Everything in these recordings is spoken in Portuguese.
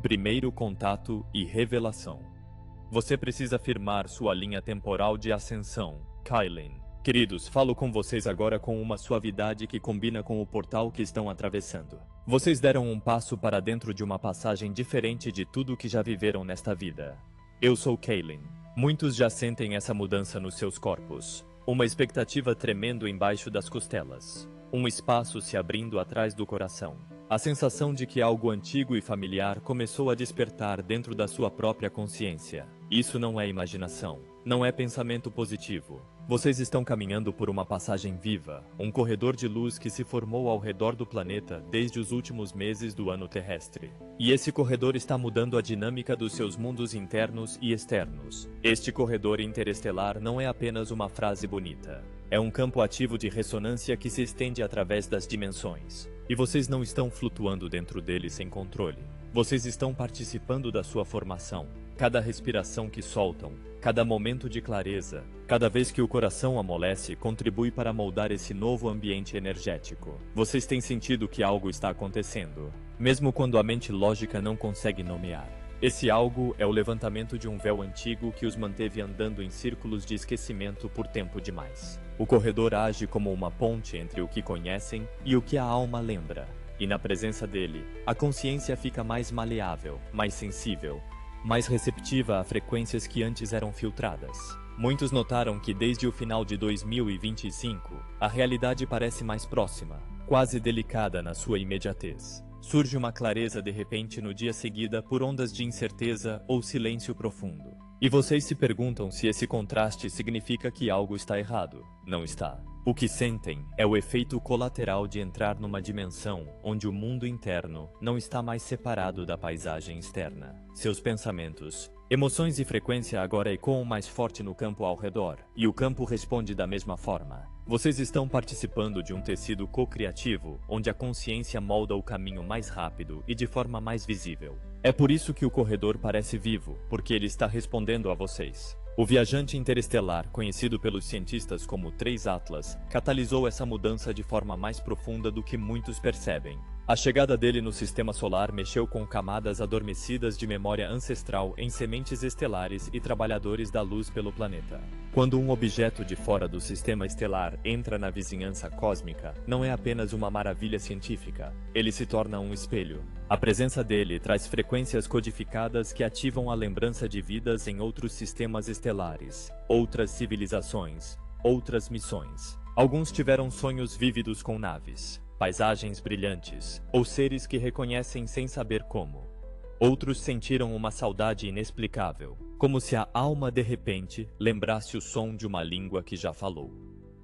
Primeiro contato e revelação. Você precisa firmar sua linha temporal de ascensão, Kylin. Queridos, falo com vocês agora com uma suavidade que combina com o portal que estão atravessando. Vocês deram um passo para dentro de uma passagem diferente de tudo que já viveram nesta vida. Eu sou Kylin. Muitos já sentem essa mudança nos seus corpos. Uma expectativa tremendo embaixo das costelas. Um espaço se abrindo atrás do coração. A sensação de que algo antigo e familiar começou a despertar dentro da sua própria consciência. Isso não é imaginação. Não é pensamento positivo. Vocês estão caminhando por uma passagem viva, um corredor de luz que se formou ao redor do planeta desde os últimos meses do ano terrestre. E esse corredor está mudando a dinâmica dos seus mundos internos e externos. Este corredor interestelar não é apenas uma frase bonita. É um campo ativo de ressonância que se estende através das dimensões. E vocês não estão flutuando dentro dele sem controle. Vocês estão participando da sua formação. Cada respiração que soltam, cada momento de clareza, cada vez que o coração amolece, contribui para moldar esse novo ambiente energético. Vocês têm sentido que algo está acontecendo, mesmo quando a mente lógica não consegue nomear. Esse algo é o levantamento de um véu antigo que os manteve andando em círculos de esquecimento por tempo demais. O corredor age como uma ponte entre o que conhecem e o que a alma lembra. E na presença dele, a consciência fica mais maleável, mais sensível, mais receptiva a frequências que antes eram filtradas. Muitos notaram que desde o final de 2025, a realidade parece mais próxima, quase delicada na sua imediatez. Surge uma clareza de repente no dia seguida por ondas de incerteza ou silêncio profundo. E vocês se perguntam se esse contraste significa que algo está errado. Não está. O que sentem é o efeito colateral de entrar numa dimensão onde o mundo interno não está mais separado da paisagem externa. Seus pensamentos, emoções e frequência agora ecoam mais forte no campo ao redor, e o campo responde da mesma forma. Vocês estão participando de um tecido co-criativo, onde a consciência molda o caminho mais rápido e de forma mais visível. É por isso que o corredor parece vivo, porque ele está respondendo a vocês. O viajante interestelar, conhecido pelos cientistas como 3 Atlas, catalisou essa mudança de forma mais profunda do que muitos percebem. A chegada dele no sistema solar mexeu com camadas adormecidas de memória ancestral em sementes estelares e trabalhadores da luz pelo planeta. Quando um objeto de fora do sistema estelar entra na vizinhança cósmica, não é apenas uma maravilha científica, ele se torna um espelho. A presença dele traz frequências codificadas que ativam a lembrança de vidas em outros sistemas estelares, outras civilizações, outras missões. Alguns tiveram sonhos vívidos com naves, paisagens brilhantes, ou seres que reconhecem sem saber como. Outros sentiram uma saudade inexplicável, como se a alma de repente lembrasse o som de uma língua que já falou.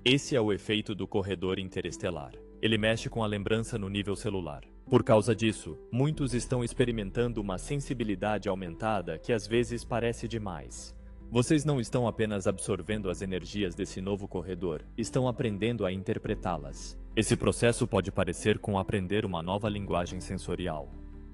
Esse é o efeito do corredor interestelar. Ele mexe com a lembrança no nível celular. Por causa disso, muitos estão experimentando uma sensibilidade aumentada que às vezes parece demais. Vocês não estão apenas absorvendo as energias desse novo corredor, estão aprendendo a interpretá-las. Esse processo pode parecer com aprender uma nova linguagem sensorial.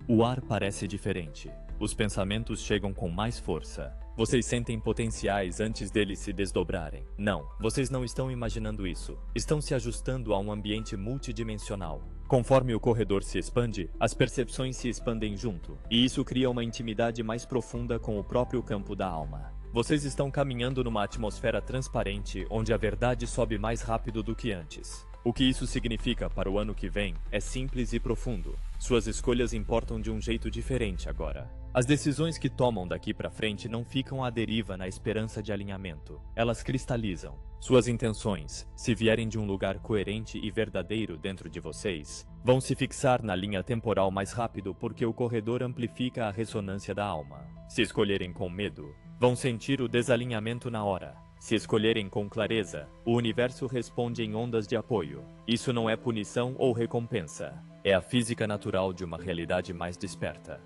O ar parece diferente. Os pensamentos chegam com mais força. Vocês sentem potenciais antes deles se desdobrarem. Não, vocês não estão imaginando isso. Estão se ajustando a um ambiente multidimensional. Conforme o corredor se expande, as percepções se expandem junto, e isso cria uma intimidade mais profunda com o próprio campo da alma. Vocês estão caminhando numa atmosfera transparente onde a verdade sobe mais rápido do que antes. O que isso significa para o ano que vem é simples e profundo. Suas escolhas importam de um jeito diferente agora. As decisões que tomam daqui para frente não ficam à deriva na esperança de alinhamento. Elas cristalizam. Suas intenções, se vierem de um lugar coerente e verdadeiro dentro de vocês, vão se fixar na linha temporal mais rápido porque o corredor amplifica a ressonância da alma. Se escolherem com medo, vão sentir o desalinhamento na hora. Se escolherem com clareza, o universo responde em ondas de apoio. Isso não é punição ou recompensa. É a física natural de uma realidade mais desperta.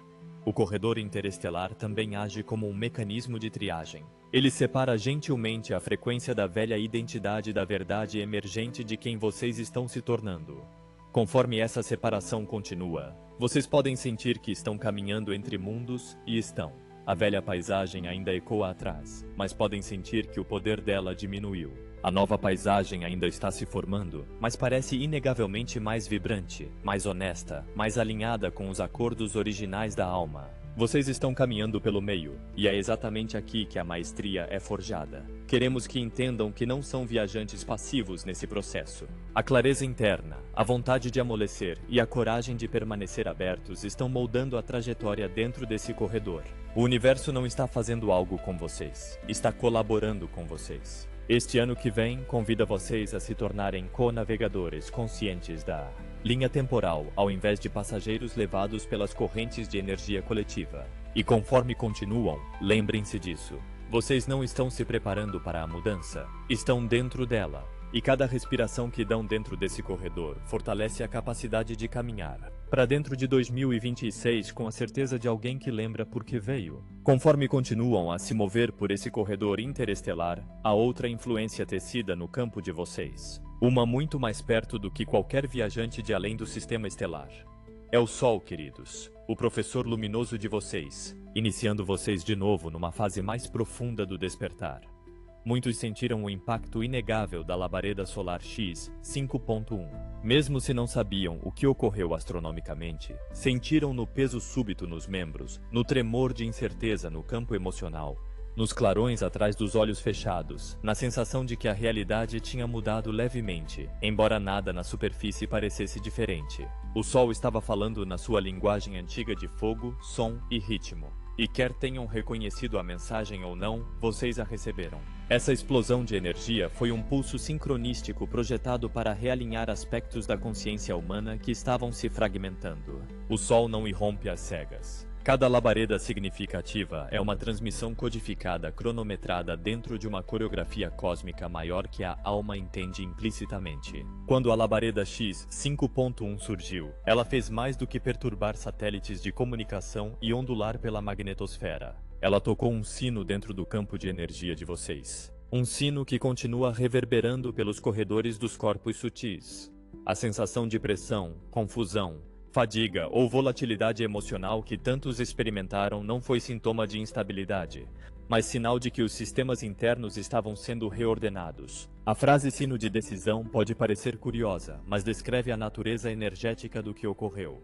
O corredor interestelar também age como um mecanismo de triagem. Ele separa gentilmente a frequência da velha identidade da verdade emergente de quem vocês estão se tornando. Conforme essa separação continua, vocês podem sentir que estão caminhando entre mundos e estão. A velha paisagem ainda ecoa atrás, mas podem sentir que o poder dela diminuiu. A nova paisagem ainda está se formando, mas parece inegavelmente mais vibrante, mais honesta, mais alinhada com os acordos originais da alma. Vocês estão caminhando pelo meio, e é exatamente aqui que a maestria é forjada. Queremos que entendam que não são viajantes passivos nesse processo. A clareza interna, a vontade de amolecer e a coragem de permanecer abertos estão moldando a trajetória dentro desse corredor. O universo não está fazendo algo com vocês, está colaborando com vocês. Este ano que vem, convida vocês a se tornarem co-navegadores conscientes da linha temporal, ao invés de passageiros levados pelas correntes de energia coletiva. E conforme continuam, lembrem-se disso. Vocês não estão se preparando para a mudança, estão dentro dela. E cada respiração que dão dentro desse corredor fortalece a capacidade de caminhar para dentro de 2026 com a certeza de alguém que lembra por que veio. Conforme continuam a se mover por esse corredor interestelar, há outra influência tecida no campo de vocês. Uma muito mais perto do que qualquer viajante de além do sistema estelar. É o Sol, queridos, o professor luminoso de vocês, iniciando vocês de novo numa fase mais profunda do despertar. Muitos sentiram o impacto inegável da labareda solar X 5.1. Mesmo se não sabiam o que ocorreu astronomicamente, sentiram no peso súbito nos membros, no tremor de incerteza no campo emocional, nos clarões atrás dos olhos fechados, na sensação de que a realidade tinha mudado levemente, embora nada na superfície parecesse diferente. O Sol estava falando na sua linguagem antiga de fogo, som e ritmo. E quer tenham reconhecido a mensagem ou não, vocês a receberam. Essa explosão de energia foi um pulso sincronístico projetado para realinhar aspectos da consciência humana que estavam se fragmentando. O Sol não irrompe às cegas. Cada labareda significativa é uma transmissão codificada, cronometrada dentro de uma coreografia cósmica maior que a alma entende implicitamente. Quando a labareda X 5.1 surgiu, ela fez mais do que perturbar satélites de comunicação e ondular pela magnetosfera. Ela tocou um sino dentro do campo de energia de vocês. Um sino que continua reverberando pelos corredores dos corpos sutis. A sensação de pressão, confusão, fadiga ou volatilidade emocional que tantos experimentaram não foi sintoma de instabilidade, mas sinal de que os sistemas internos estavam sendo reordenados. A frase sino de decisão pode parecer curiosa, mas descreve a natureza energética do que ocorreu.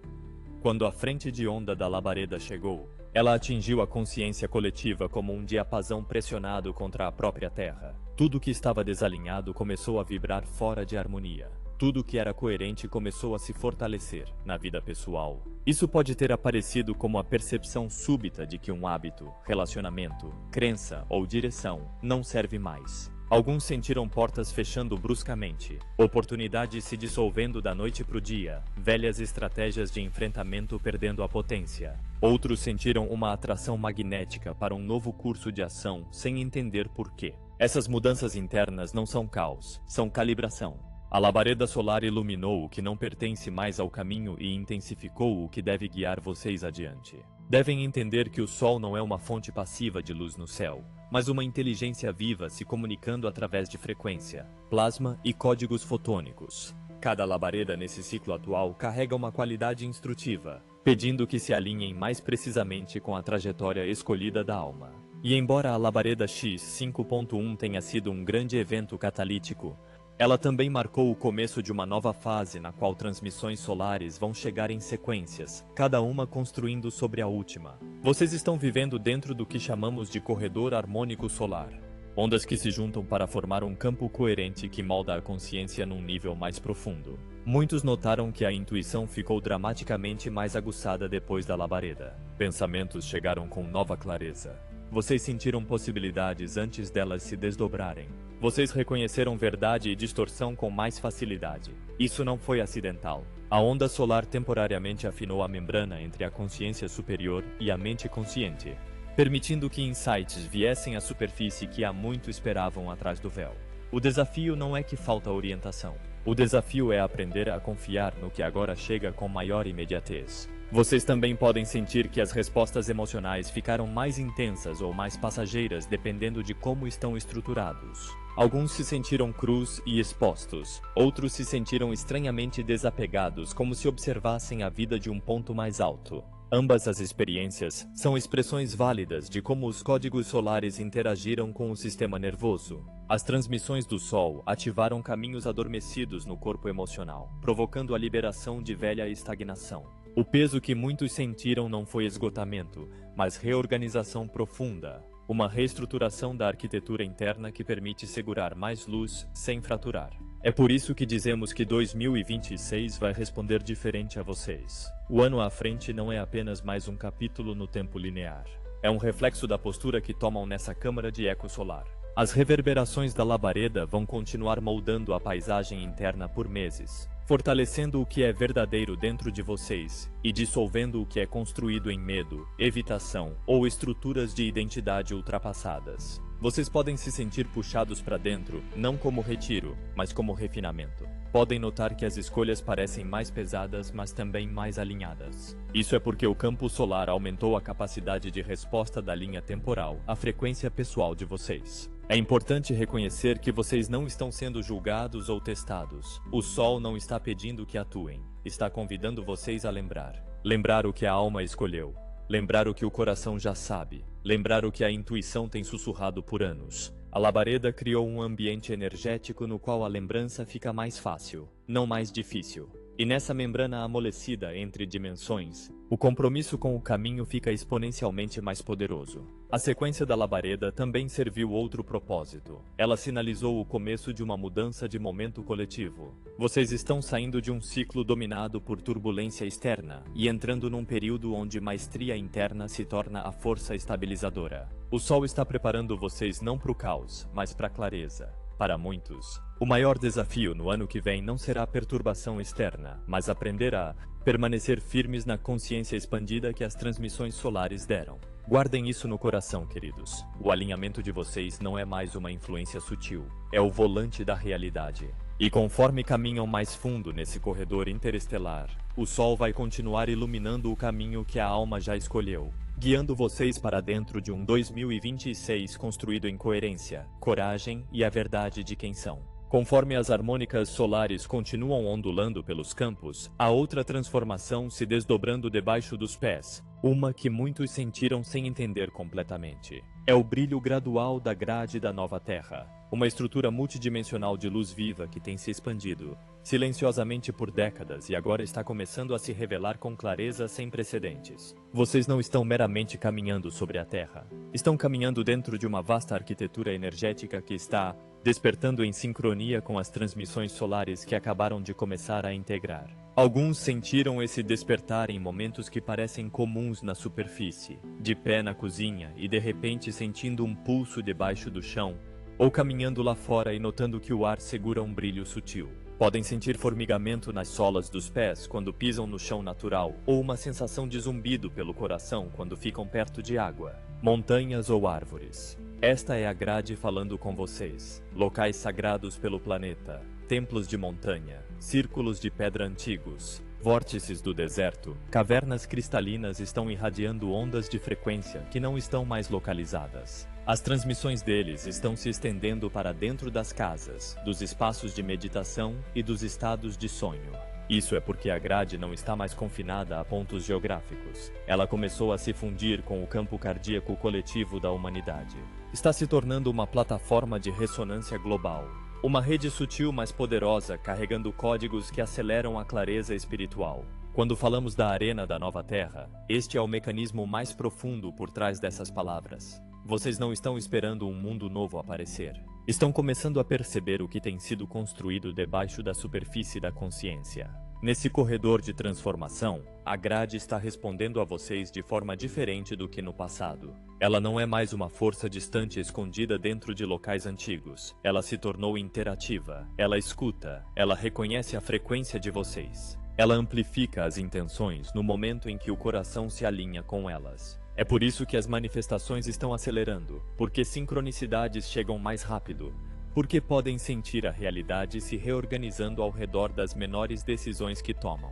Quando a frente de onda da labareda chegou, ela atingiu a consciência coletiva como um diapasão pressionado contra a própria Terra. Tudo que estava desalinhado começou a vibrar fora de harmonia. Tudo que era coerente começou a se fortalecer na vida pessoal. Isso pode ter aparecido como a percepção súbita de que um hábito, relacionamento, crença ou direção não serve mais. Alguns sentiram portas fechando bruscamente, oportunidades se dissolvendo da noite para o dia, velhas estratégias de enfrentamento perdendo a potência. Outros sentiram uma atração magnética para um novo curso de ação sem entender por quê. Essas mudanças internas não são caos, são calibração. A labareda solar iluminou o que não pertence mais ao caminho e intensificou o que deve guiar vocês adiante. Devem entender que o Sol não é uma fonte passiva de luz no céu, mas uma inteligência viva se comunicando através de frequência, plasma e códigos fotônicos. Cada labareda nesse ciclo atual carrega uma qualidade instrutiva, pedindo que se alinhem mais precisamente com a trajetória escolhida da alma. E embora a labareda X 5.1 tenha sido um grande evento catalítico, ela também marcou o começo de uma nova fase na qual transmissões solares vão chegar em sequências, cada uma construindo sobre a última. Vocês estão vivendo dentro do que chamamos de corredor harmônico solar. Ondas que se juntam para formar um campo coerente que molda a consciência num nível mais profundo. Muitos notaram que a intuição ficou dramaticamente mais aguçada depois da labareda. Pensamentos chegaram com nova clareza. Vocês sentiram possibilidades antes delas se desdobrarem. Vocês reconheceram verdade e distorção com mais facilidade. Isso não foi acidental. A onda solar temporariamente afinou a membrana entre a consciência superior e a mente consciente, permitindo que insights viessem à superfície que há muito esperavam atrás do véu. O desafio não é que falta orientação. O desafio é aprender a confiar no que agora chega com maior imediatez. Vocês também podem sentir que as respostas emocionais ficaram mais intensas ou mais passageiras dependendo de como estão estruturados. Alguns se sentiram crus e expostos, outros se sentiram estranhamente desapegados, como se observassem a vida de um ponto mais alto. Ambas as experiências são expressões válidas de como os códigos solares interagiram com o sistema nervoso. As transmissões do Sol ativaram caminhos adormecidos no corpo emocional, provocando a liberação de velha estagnação. O peso que muitos sentiram não foi esgotamento, mas reorganização profunda. Uma reestruturação da arquitetura interna que permite segurar mais luz sem fraturar. É por isso que dizemos que 2026 vai responder diferente a vocês. O ano à frente não é apenas mais um capítulo no tempo linear. É um reflexo da postura que tomam nessa câmara de eco solar. As reverberações da labareda vão continuar moldando a paisagem interna por meses, fortalecendo o que é verdadeiro dentro de vocês e dissolvendo o que é construído em medo, evitação ou estruturas de identidade ultrapassadas. Vocês podem se sentir puxados para dentro, não como retiro, mas como refinamento. Podem notar que as escolhas parecem mais pesadas, mas também mais alinhadas. Isso é porque o campo solar aumentou a capacidade de resposta da linha temporal, a frequência pessoal de vocês. É importante reconhecer que vocês não estão sendo julgados ou testados. O Sol não está pedindo que atuem, está convidando vocês a lembrar. Lembrar o que a alma escolheu. Lembrar o que o coração já sabe. Lembrar o que a intuição tem sussurrado por anos. A labareda criou um ambiente energético no qual a lembrança fica mais fácil, não mais difícil. E nessa membrana amolecida entre dimensões, o compromisso com o caminho fica exponencialmente mais poderoso. A sequência da labareda também serviu outro propósito. Ela sinalizou o começo de uma mudança de momento coletivo. Vocês estão saindo de um ciclo dominado por turbulência externa e entrando num período onde maestria interna se torna a força estabilizadora. O Sol está preparando vocês não para o caos, mas para a clareza. Para muitos, o maior desafio no ano que vem não será a perturbação externa, mas aprender a permanecer firmes na consciência expandida que as transmissões solares deram. Guardem isso no coração, queridos. O alinhamento de vocês não é mais uma influência sutil, é o volante da realidade. E conforme caminham mais fundo nesse corredor interestelar, o Sol vai continuar iluminando o caminho que a alma já escolheu, guiando vocês para dentro de um 2026 construído em coerência, coragem e a verdade de quem são. Conforme as harmônicas solares continuam ondulando pelos campos, há outra transformação se desdobrando debaixo dos pés, uma que muitos sentiram sem entender completamente. É o brilho gradual da grade da nova Terra, uma estrutura multidimensional de luz viva que tem se expandido silenciosamente por décadas e agora está começando a se revelar com clareza sem precedentes. Vocês não estão meramente caminhando sobre a Terra. Estão caminhando dentro de uma vasta arquitetura energética que está despertando em sincronia com as transmissões solares que acabaram de começar a integrar. Alguns sentiram esse despertar em momentos que parecem comuns na superfície, de pé na cozinha e de repente sentindo um pulso debaixo do chão, ou caminhando lá fora e notando que o ar segura um brilho sutil. Podem sentir formigamento nas solas dos pés quando pisam no chão natural, ou uma sensação de zumbido pelo coração quando ficam perto de água, montanhas ou árvores. Esta é a grade falando com vocês. Locais sagrados pelo planeta, templos de montanha, círculos de pedra antigos, vórtices do deserto, cavernas cristalinas estão irradiando ondas de frequência que não estão mais localizadas. As transmissões deles estão se estendendo para dentro das casas, dos espaços de meditação e dos estados de sonho. Isso é porque a grade não está mais confinada a pontos geográficos. Ela começou a se fundir com o campo cardíaco coletivo da humanidade. Está se tornando uma plataforma de ressonância global. Uma rede sutil mas poderosa carregando códigos que aceleram a clareza espiritual. Quando falamos da arena da nova Terra, este é o mecanismo mais profundo por trás dessas palavras. Vocês não estão esperando um mundo novo aparecer. Estão começando a perceber o que tem sido construído debaixo da superfície da consciência. Nesse corredor de transformação, a grade está respondendo a vocês de forma diferente do que no passado. Ela não é mais uma força distante escondida dentro de locais antigos. Ela se tornou interativa. Ela escuta. Ela reconhece a frequência de vocês. Ela amplifica as intenções no momento em que o coração se alinha com elas. É por isso que as manifestações estão acelerando, porque sincronicidades chegam mais rápido, porque podem sentir a realidade se reorganizando ao redor das menores decisões que tomam.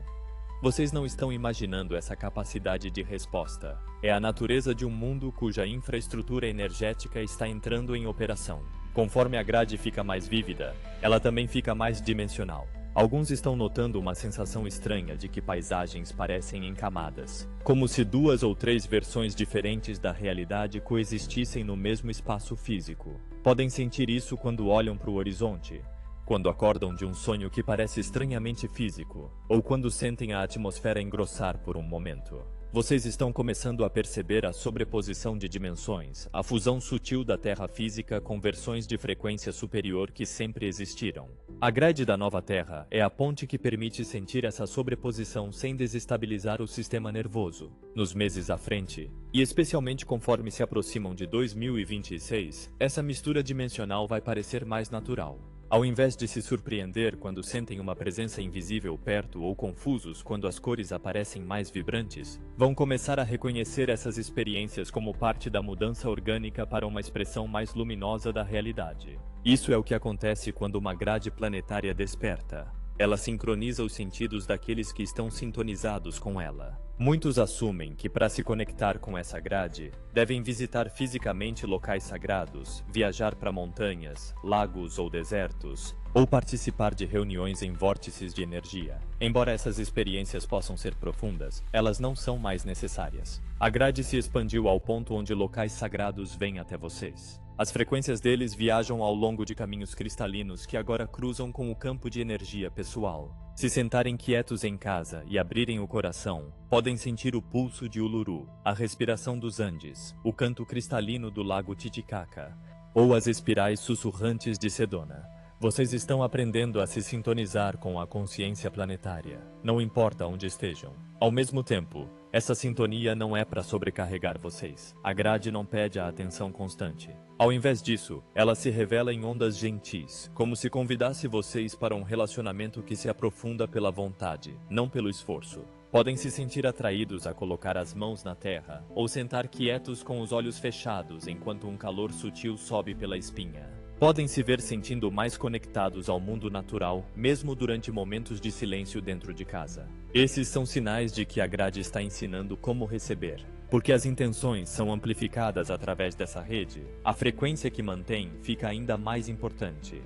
Vocês não estão imaginando essa capacidade de resposta. É a natureza de um mundo cuja infraestrutura energética está entrando em operação. Conforme a grade fica mais vívida, ela também fica mais dimensional. Alguns estão notando uma sensação estranha de que paisagens parecem em camadas, como se 2 ou 3 versões diferentes da realidade coexistissem no mesmo espaço físico. Podem sentir isso quando olham para o horizonte, quando acordam de um sonho que parece estranhamente físico, ou quando sentem a atmosfera engrossar por um momento. Vocês estão começando a perceber a sobreposição de dimensões, a fusão sutil da Terra física com versões de frequência superior que sempre existiram. A grade da nova Terra é a ponte que permite sentir essa sobreposição sem desestabilizar o sistema nervoso. Nos meses à frente, e especialmente conforme se aproximam de 2026, essa mistura dimensional vai parecer mais natural. Ao invés de se surpreender quando sentem uma presença invisível perto ou confusos quando as cores aparecem mais vibrantes, vão começar a reconhecer essas experiências como parte da mudança orgânica para uma expressão mais luminosa da realidade. Isso é o que acontece quando uma grade planetária desperta. Ela sincroniza os sentidos daqueles que estão sintonizados com ela. Muitos assumem que para se conectar com essa grade, devem visitar fisicamente locais sagrados, viajar para montanhas, lagos ou desertos, ou participar de reuniões em vórtices de energia. Embora essas experiências possam ser profundas, elas não são mais necessárias. A grade se expandiu ao ponto onde locais sagrados vêm até vocês. As frequências deles viajam ao longo de caminhos cristalinos que agora cruzam com o campo de energia pessoal. Se sentarem quietos em casa e abrirem o coração, podem sentir o pulso de Uluru, a respiração dos Andes, o canto cristalino do lago Titicaca, ou as espirais sussurrantes de Sedona. Vocês estão aprendendo a se sintonizar com a consciência planetária, não importa onde estejam. Ao mesmo tempo, essa sintonia não é para sobrecarregar vocês. A grade não pede a atenção constante. Ao invés disso, ela se revela em ondas gentis, como se convidasse vocês para um relacionamento que se aprofunda pela vontade, não pelo esforço. Podem se sentir atraídos a colocar as mãos na terra, ou sentar quietos com os olhos fechados enquanto um calor sutil sobe pela espinha. Podem se ver sentindo mais conectados ao mundo natural, mesmo durante momentos de silêncio dentro de casa. Esses são sinais de que a grade está ensinando como receber. Porque as intenções são amplificadas através dessa rede, a frequência que mantém fica ainda mais importante.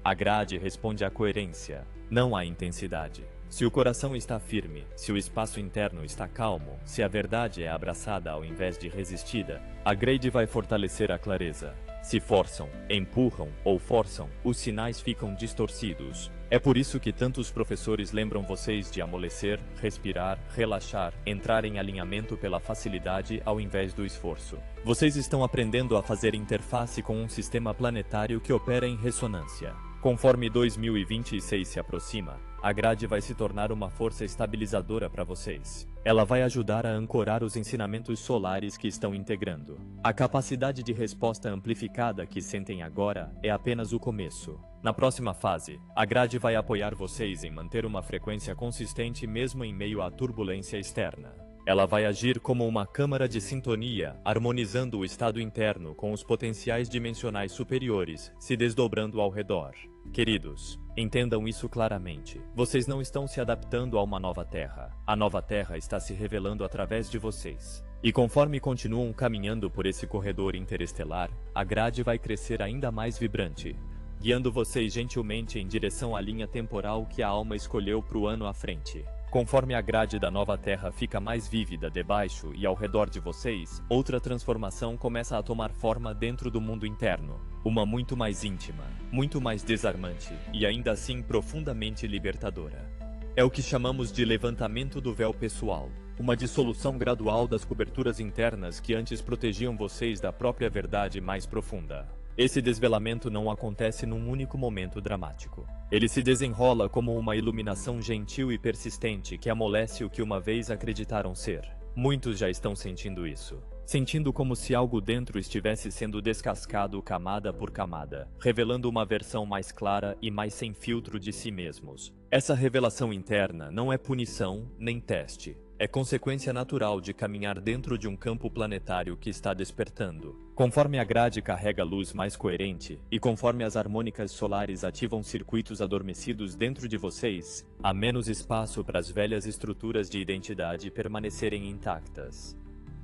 A grade responde à coerência, não à intensidade. Se o coração está firme, se o espaço interno está calmo, se a verdade é abraçada ao invés de resistida, a grade vai fortalecer a clareza. Se forçam, empurram ou forçam, os sinais ficam distorcidos. É por isso que tantos professores lembram vocês de amolecer, respirar, relaxar, entrar em alinhamento pela facilidade ao invés do esforço. Vocês estão aprendendo a fazer interface com um sistema planetário que opera em ressonância. Conforme 2026 se aproxima, a grade vai se tornar uma força estabilizadora para vocês. Ela vai ajudar a ancorar os ensinamentos solares que estão integrando. A capacidade de resposta amplificada que sentem agora é apenas o começo. Na próxima fase, a grade vai apoiar vocês em manter uma frequência consistente mesmo em meio à turbulência externa. Ela vai agir como uma câmara de sintonia, harmonizando o estado interno com os potenciais dimensionais superiores, se desdobrando ao redor. Queridos, entendam isso claramente. Vocês não estão se adaptando a uma nova Terra. A nova Terra está se revelando através de vocês. E conforme continuam caminhando por esse corredor interestelar, a grade vai crescer ainda mais vibrante, guiando vocês gentilmente em direção à linha temporal que a alma escolheu para o ano à frente. Conforme a grade da nova Terra fica mais vívida debaixo e ao redor de vocês, outra transformação começa a tomar forma dentro do mundo interno. Uma muito mais íntima, muito mais desarmante e ainda assim profundamente libertadora. É o que chamamos de levantamento do véu pessoal. Uma dissolução gradual das coberturas internas que antes protegiam vocês da própria verdade mais profunda. Esse desvelamento não acontece num único momento dramático. Ele se desenrola como uma iluminação gentil e persistente que amolece o que uma vez acreditaram ser. Muitos já estão sentindo isso. Sentindo como se algo dentro estivesse sendo descascado camada por camada, revelando uma versão mais clara e mais sem filtro de si mesmos. Essa revelação interna não é punição nem teste. É consequência natural de caminhar dentro de um campo planetário que está despertando. Conforme a grade carrega luz mais coerente, e conforme as harmônicas solares ativam circuitos adormecidos dentro de vocês, há menos espaço para as velhas estruturas de identidade permanecerem intactas.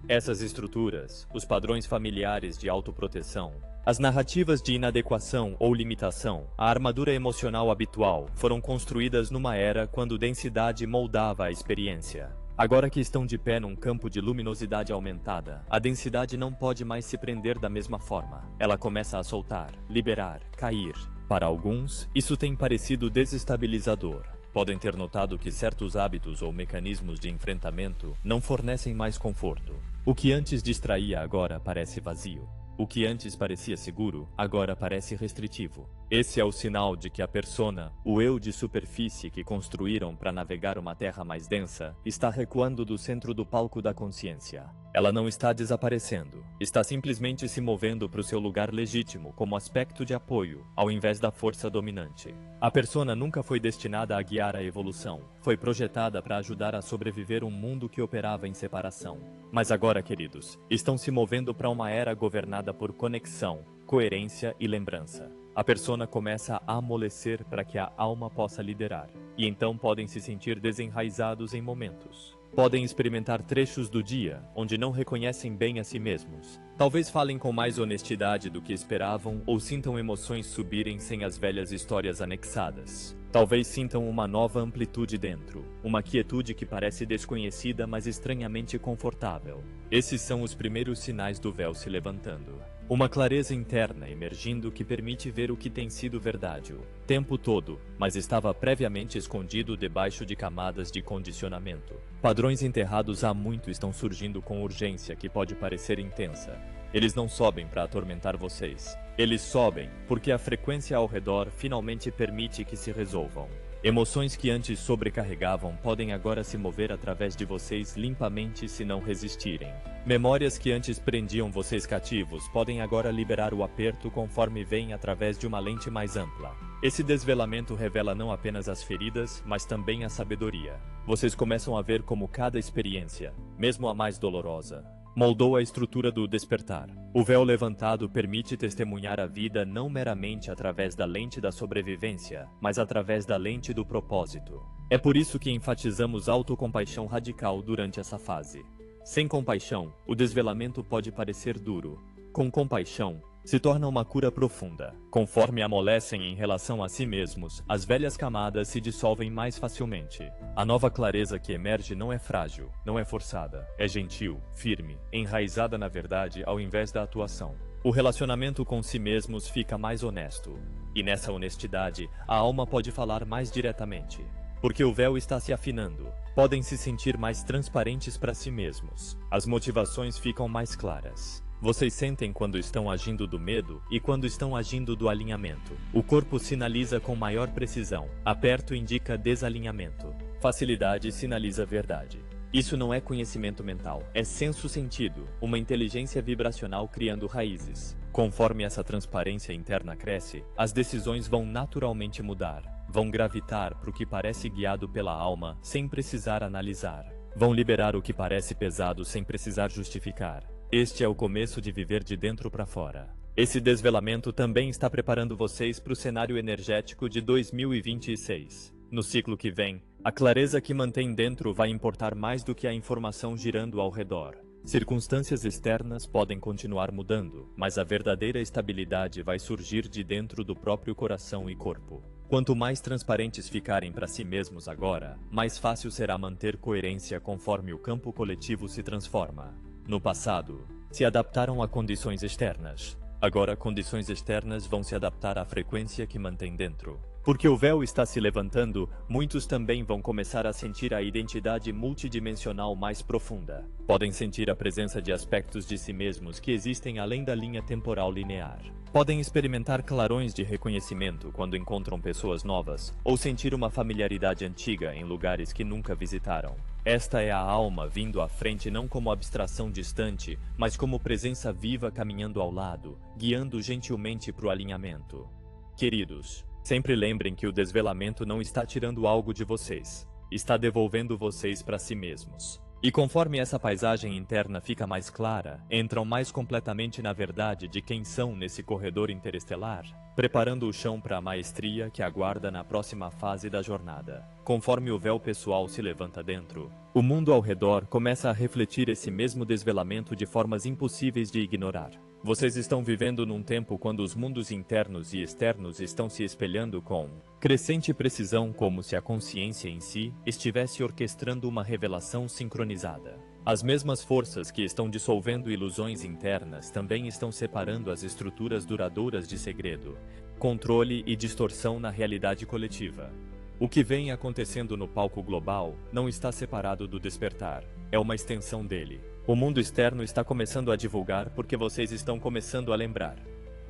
Essas estruturas, os padrões familiares de autoproteção, as narrativas de inadequação ou limitação, a armadura emocional habitual, foram construídas numa era quando densidade moldava a experiência. Agora que estão de pé num campo de luminosidade aumentada, a densidade não pode mais se prender da mesma forma. Ela começa a soltar, liberar, cair. Para alguns, isso tem parecido desestabilizador. Podem ter notado que certos hábitos ou mecanismos de enfrentamento não fornecem mais conforto. O que antes distraía agora parece vazio. O que antes parecia seguro, agora parece restritivo. Esse é o sinal de que a persona, o eu de superfície que construíram para navegar uma terra mais densa, está recuando do centro do palco da consciência. Ela não está desaparecendo, está simplesmente se movendo para o seu lugar legítimo como aspecto de apoio, ao invés da força dominante. A persona nunca foi destinada a guiar a evolução, foi projetada para ajudar a sobreviver um mundo que operava em separação. Mas agora, queridos, estão se movendo para uma era governada por conexão, coerência e lembrança. A persona começa a amolecer para que a alma possa liderar, e então podem se sentir desenraizados em momentos. Podem experimentar trechos do dia onde não reconhecem bem a si mesmos. Talvez falem com mais honestidade do que esperavam ou sintam emoções subirem sem as velhas histórias anexadas. Talvez sintam uma nova amplitude dentro, uma quietude que parece desconhecida, mas estranhamente confortável. Esses são os primeiros sinais do véu se levantando. Uma clareza interna emergindo que permite ver o que tem sido verdade o tempo todo, mas estava previamente escondido debaixo de camadas de condicionamento. Padrões enterrados há muito estão surgindo com urgência que pode parecer intensa. Eles não sobem para atormentar vocês. Eles sobem porque a frequência ao redor finalmente permite que se resolvam. Emoções que antes sobrecarregavam podem agora se mover através de vocês limpamente se não resistirem. Memórias que antes prendiam vocês cativos podem agora liberar o aperto conforme vêm através de uma lente mais ampla. Esse desvelamento revela não apenas as feridas, mas também a sabedoria. Vocês começam a ver como cada experiência, mesmo a mais dolorosa, moldou a estrutura do despertar. O véu levantado permite testemunhar a vida não meramente através da lente da sobrevivência, mas através da lente do propósito. É por isso que enfatizamos autocompaixão radical durante essa fase. Sem compaixão, o desvelamento pode parecer duro. Com compaixão, se torna uma cura profunda. Conforme amolecem em relação a si mesmos, as velhas camadas se dissolvem mais facilmente. A nova clareza que emerge não é frágil, não é forçada, é gentil, firme, enraizada na verdade ao invés da atuação. O relacionamento com si mesmos fica mais honesto. E nessa honestidade, a alma pode falar mais diretamente. Porque o véu está se afinando. Podem se sentir mais transparentes para si mesmos. As motivações ficam mais claras. Vocês sentem quando estão agindo do medo e quando estão agindo do alinhamento. O corpo sinaliza com maior precisão. Aperto indica desalinhamento. Facilidade sinaliza verdade. Isso não é conhecimento mental, é senso-sentido, uma inteligência vibracional criando raízes. Conforme essa transparência interna cresce, as decisões vão naturalmente mudar. Vão gravitar para o que parece guiado pela alma, sem precisar analisar. Vão liberar o que parece pesado sem precisar justificar. Este é o começo de viver de dentro para fora. Esse desvelamento também está preparando vocês para o cenário energético de 2026. No ciclo que vem, a clareza que mantém dentro vai importar mais do que a informação girando ao redor. Circunstâncias externas podem continuar mudando, mas a verdadeira estabilidade vai surgir de dentro do próprio coração e corpo. Quanto mais transparentes ficarem para si mesmos agora, mais fácil será manter coerência conforme o campo coletivo se transforma. No passado, se adaptaram a condições externas. Agora, condições externas vão se adaptar à frequência que mantém dentro. Porque o véu está se levantando, muitos também vão começar a sentir a identidade multidimensional mais profunda. Podem sentir a presença de aspectos de si mesmos que existem além da linha temporal linear. Podem experimentar clarões de reconhecimento quando encontram pessoas novas, ou sentir uma familiaridade antiga em lugares que nunca visitaram. Esta é a alma vindo à frente não como abstração distante, mas como presença viva caminhando ao lado, guiando gentilmente para o alinhamento. Queridos, sempre lembrem que o desvelamento não está tirando algo de vocês, está devolvendo vocês para si mesmos. E conforme essa paisagem interna fica mais clara, entram mais completamente na verdade de quem são nesse corredor interestelar, preparando o chão para a maestria que aguarda na próxima fase da jornada. Conforme o véu pessoal se levanta dentro, o mundo ao redor começa a refletir esse mesmo desvelamento de formas impossíveis de ignorar. Vocês estão vivendo num tempo quando os mundos internos e externos estão se espelhando com crescente precisão, como se a consciência em si estivesse orquestrando uma revelação sincronizada. As mesmas forças que estão dissolvendo ilusões internas também estão separando as estruturas duradouras de segredo, controle e distorção na realidade coletiva. O que vem acontecendo no palco global não está separado do despertar, é uma extensão dele. O mundo externo está começando a divulgar porque vocês estão começando a lembrar.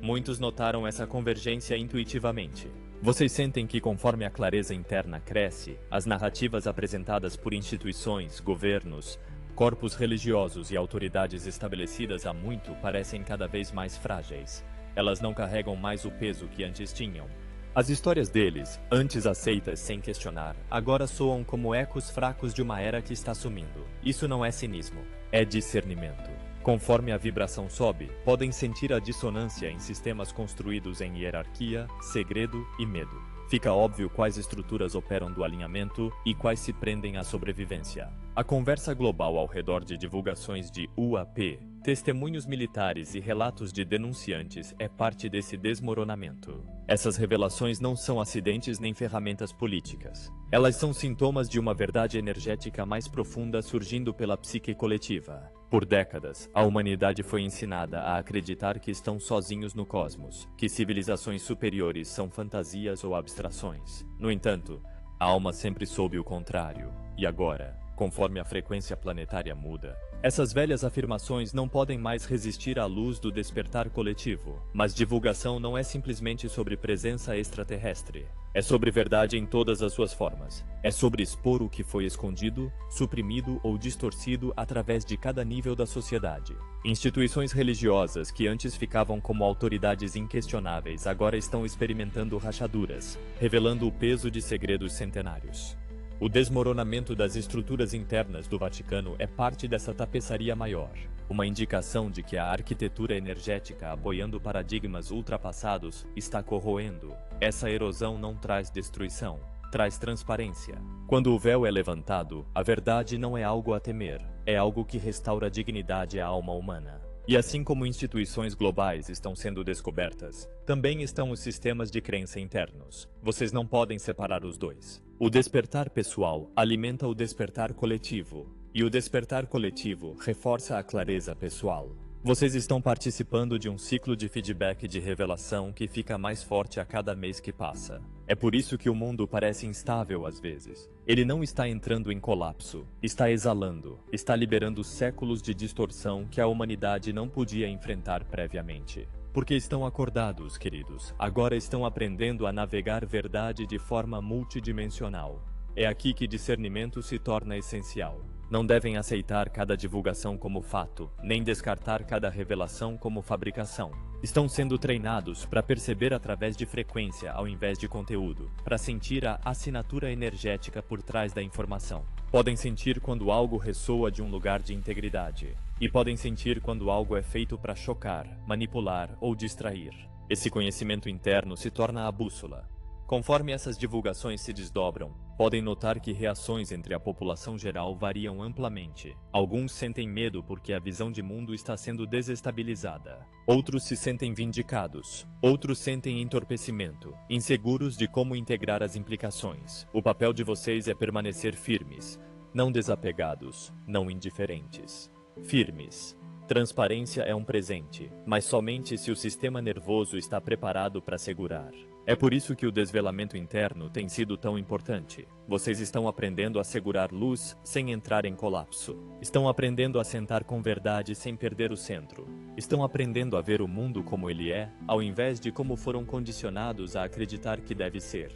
Muitos notaram essa convergência intuitivamente. Vocês sentem que conforme a clareza interna cresce, as narrativas apresentadas por instituições, governos, corpos religiosos e autoridades estabelecidas há muito parecem cada vez mais frágeis. Elas não carregam mais o peso que antes tinham. As histórias deles, antes aceitas sem questionar, agora soam como ecos fracos de uma era que está sumindo. Isso não é cinismo, é discernimento. Conforme a vibração sobe, podem sentir a dissonância em sistemas construídos em hierarquia, segredo e medo. Fica óbvio quais estruturas operam do alinhamento e quais se prendem à sobrevivência. A conversa global ao redor de divulgações de UAP, testemunhos militares e relatos de denunciantes é parte desse desmoronamento. Essas revelações não são acidentes nem ferramentas políticas. Elas são sintomas de uma verdade energética mais profunda surgindo pela psique coletiva. Por décadas, a humanidade foi ensinada a acreditar que estão sozinhos no cosmos, que civilizações superiores são fantasias ou abstrações. No entanto, a alma sempre soube o contrário. E agora, conforme a frequência planetária muda, essas velhas afirmações não podem mais resistir à luz do despertar coletivo. Mas divulgação não é simplesmente sobre presença extraterrestre. É sobre verdade em todas as suas formas. É sobre expor o que foi escondido, suprimido ou distorcido através de cada nível da sociedade. Instituições religiosas que antes ficavam como autoridades inquestionáveis agora estão experimentando rachaduras, revelando o peso de segredos centenários. O desmoronamento das estruturas internas do Vaticano é parte dessa tapeçaria maior, uma indicação de que a arquitetura energética apoiando paradigmas ultrapassados está corroendo. Essa erosão não traz destruição, traz transparência. Quando o véu é levantado, a verdade não é algo a temer, é algo que restaura a dignidade à alma humana. E assim como instituições globais estão sendo descobertas, também estão os sistemas de crença internos. Vocês não podem separar os dois. O despertar pessoal alimenta o despertar coletivo, e o despertar coletivo reforça a clareza pessoal. Vocês estão participando de um ciclo de feedback de revelação que fica mais forte a cada mês que passa. É por isso que o mundo parece instável às vezes. Ele não está entrando em colapso, está exalando, está liberando séculos de distorção que a humanidade não podia enfrentar previamente. Porque estão acordados, queridos. Agora estão aprendendo a navegar verdade de forma multidimensional. É aqui que discernimento se torna essencial. Não devem aceitar cada divulgação como fato, nem descartar cada revelação como fabricação. Estão sendo treinados para perceber através de frequência ao invés de conteúdo, para sentir a assinatura energética por trás da informação. Podem sentir quando algo ressoa de um lugar de integridade, e podem sentir quando algo é feito para chocar, manipular ou distrair. Esse conhecimento interno se torna a bússola. Conforme essas divulgações se desdobram, podem notar que reações entre a população geral variam amplamente. Alguns sentem medo porque a visão de mundo está sendo desestabilizada. Outros se sentem vindicados. Outros sentem entorpecimento, inseguros de como integrar as implicações. O papel de vocês é permanecer firmes, não desapegados, não indiferentes. Firmes. Transparência é um presente, mas somente se o sistema nervoso está preparado para segurar. É por isso que o desvelamento interno tem sido tão importante. Vocês estão aprendendo a segurar luz sem entrar em colapso. Estão aprendendo a sentar com verdade sem perder o centro. Estão aprendendo a ver o mundo como ele é, ao invés de como foram condicionados a acreditar que deve ser.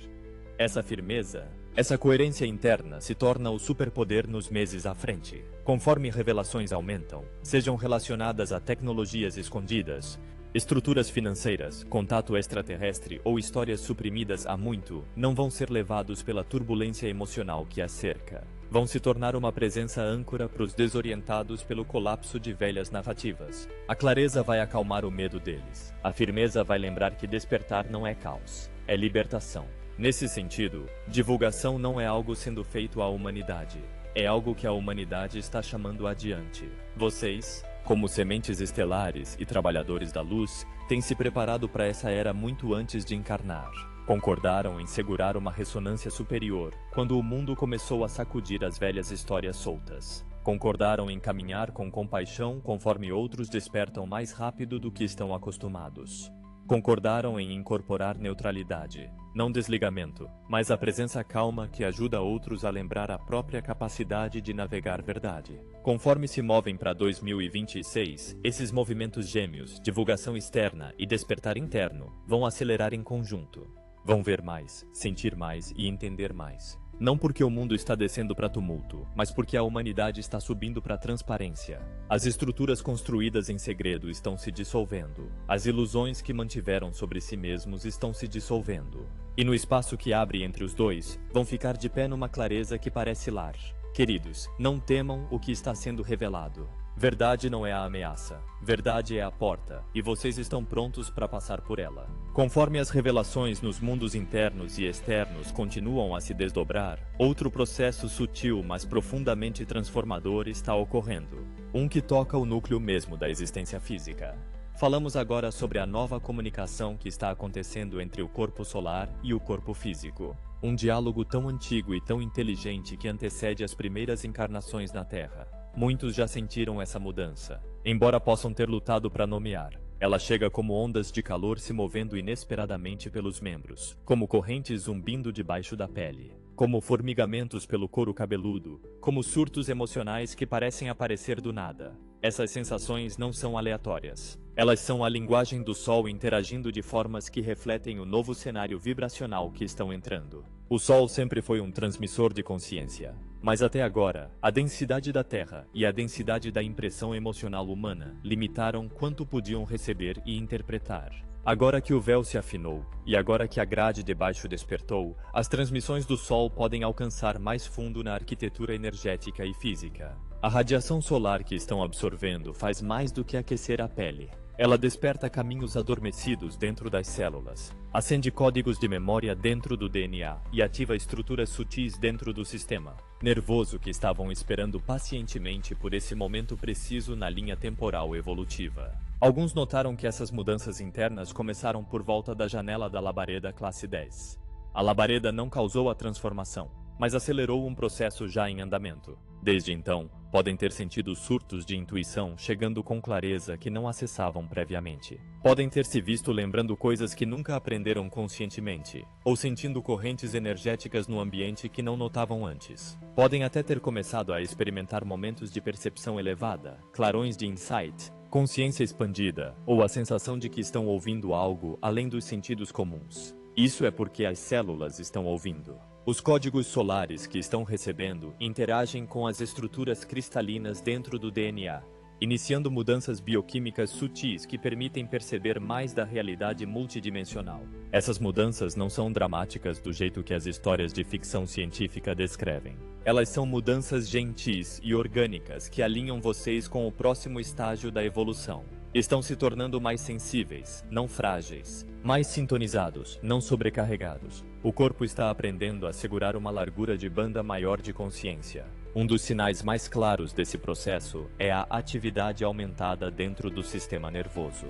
Essa firmeza, essa coerência interna se torna o superpoder nos meses à frente. Conforme revelações aumentam, sejam relacionadas a tecnologias escondidas, estruturas financeiras, contato extraterrestre ou histórias suprimidas há muito, não vão ser levados pela turbulência emocional que as cerca. Vão se tornar uma presença âncora para os desorientados pelo colapso de velhas narrativas. A clareza vai acalmar o medo deles. A firmeza vai lembrar que despertar não é caos, é libertação. Nesse sentido, divulgação não é algo sendo feito à humanidade. É algo que a humanidade está chamando adiante. Vocês, como sementes estelares e trabalhadores da luz, têm se preparado para essa era muito antes de encarnar. Concordaram em segurar uma ressonância superior quando o mundo começou a sacudir as velhas histórias soltas. Concordaram em caminhar com compaixão conforme outros despertam mais rápido do que estão acostumados. Concordaram em incorporar neutralidade, não desligamento, mas a presença calma que ajuda outros a lembrar a própria capacidade de navegar verdade. Conforme se movem para 2026, esses movimentos gêmeos, divulgação externa e despertar interno, vão acelerar em conjunto. Vão ver mais, sentir mais e entender mais. Não porque o mundo está descendo para tumulto, mas porque a humanidade está subindo para transparência. As estruturas construídas em segredo estão se dissolvendo. As ilusões que mantiveram sobre si mesmos estão se dissolvendo. E no espaço que abre entre os dois, vão ficar de pé numa clareza que parece lar. Queridos, não temam o que está sendo revelado. Verdade não é a ameaça. Verdade é a porta, e vocês estão prontos para passar por ela. Conforme as revelações nos mundos internos e externos continuam a se desdobrar, outro processo sutil, mas profundamente transformador está ocorrendo. Um que toca o núcleo mesmo da existência física. Falamos agora sobre a nova comunicação que está acontecendo entre o corpo solar e o corpo físico. Um diálogo tão antigo e tão inteligente que antecede as primeiras encarnações na Terra. Muitos já sentiram essa mudança, embora possam ter lutado para nomear. Ela chega como ondas de calor se movendo inesperadamente pelos membros, como correntes zumbindo debaixo da pele, como formigamentos pelo couro cabeludo, como surtos emocionais que parecem aparecer do nada. Essas sensações não são aleatórias. Elas são a linguagem do Sol interagindo de formas que refletem o novo cenário vibracional que estão entrando. O Sol sempre foi um transmissor de consciência. Mas até agora, a densidade da Terra e a densidade da impressão emocional humana limitaram quanto podiam receber e interpretar. Agora que o véu se afinou, e agora que a grade debaixo despertou, as transmissões do Sol podem alcançar mais fundo na arquitetura energética e física. A radiação solar que estão absorvendo faz mais do que aquecer a pele. Ela desperta caminhos adormecidos dentro das células, acende códigos de memória dentro do DNA e ativa estruturas sutis dentro do sistema nervoso que estavam esperando pacientemente por esse momento preciso na linha temporal evolutiva. Alguns notaram que essas mudanças internas começaram por volta da janela da labareda classe 10. A labareda não causou a transformação, mas acelerou um processo já em andamento. Desde então, podem ter sentido surtos de intuição chegando com clareza que não acessavam previamente. Podem ter se visto lembrando coisas que nunca aprenderam conscientemente, ou sentindo correntes energéticas no ambiente que não notavam antes. Podem até ter começado a experimentar momentos de percepção elevada, clarões de insight, consciência expandida, ou a sensação de que estão ouvindo algo além dos sentidos comuns. Isso é porque as células estão ouvindo. Os códigos solares que estão recebendo interagem com as estruturas cristalinas dentro do DNA, iniciando mudanças bioquímicas sutis que permitem perceber mais da realidade multidimensional. Essas mudanças não são dramáticas do jeito que as histórias de ficção científica descrevem. Elas são mudanças gentis e orgânicas que alinham vocês com o próximo estágio da evolução. Estão se tornando mais sensíveis, não frágeis, mais sintonizados, não sobrecarregados. O corpo está aprendendo a segurar uma largura de banda maior de consciência. Um dos sinais mais claros desse processo é a atividade aumentada dentro do sistema nervoso.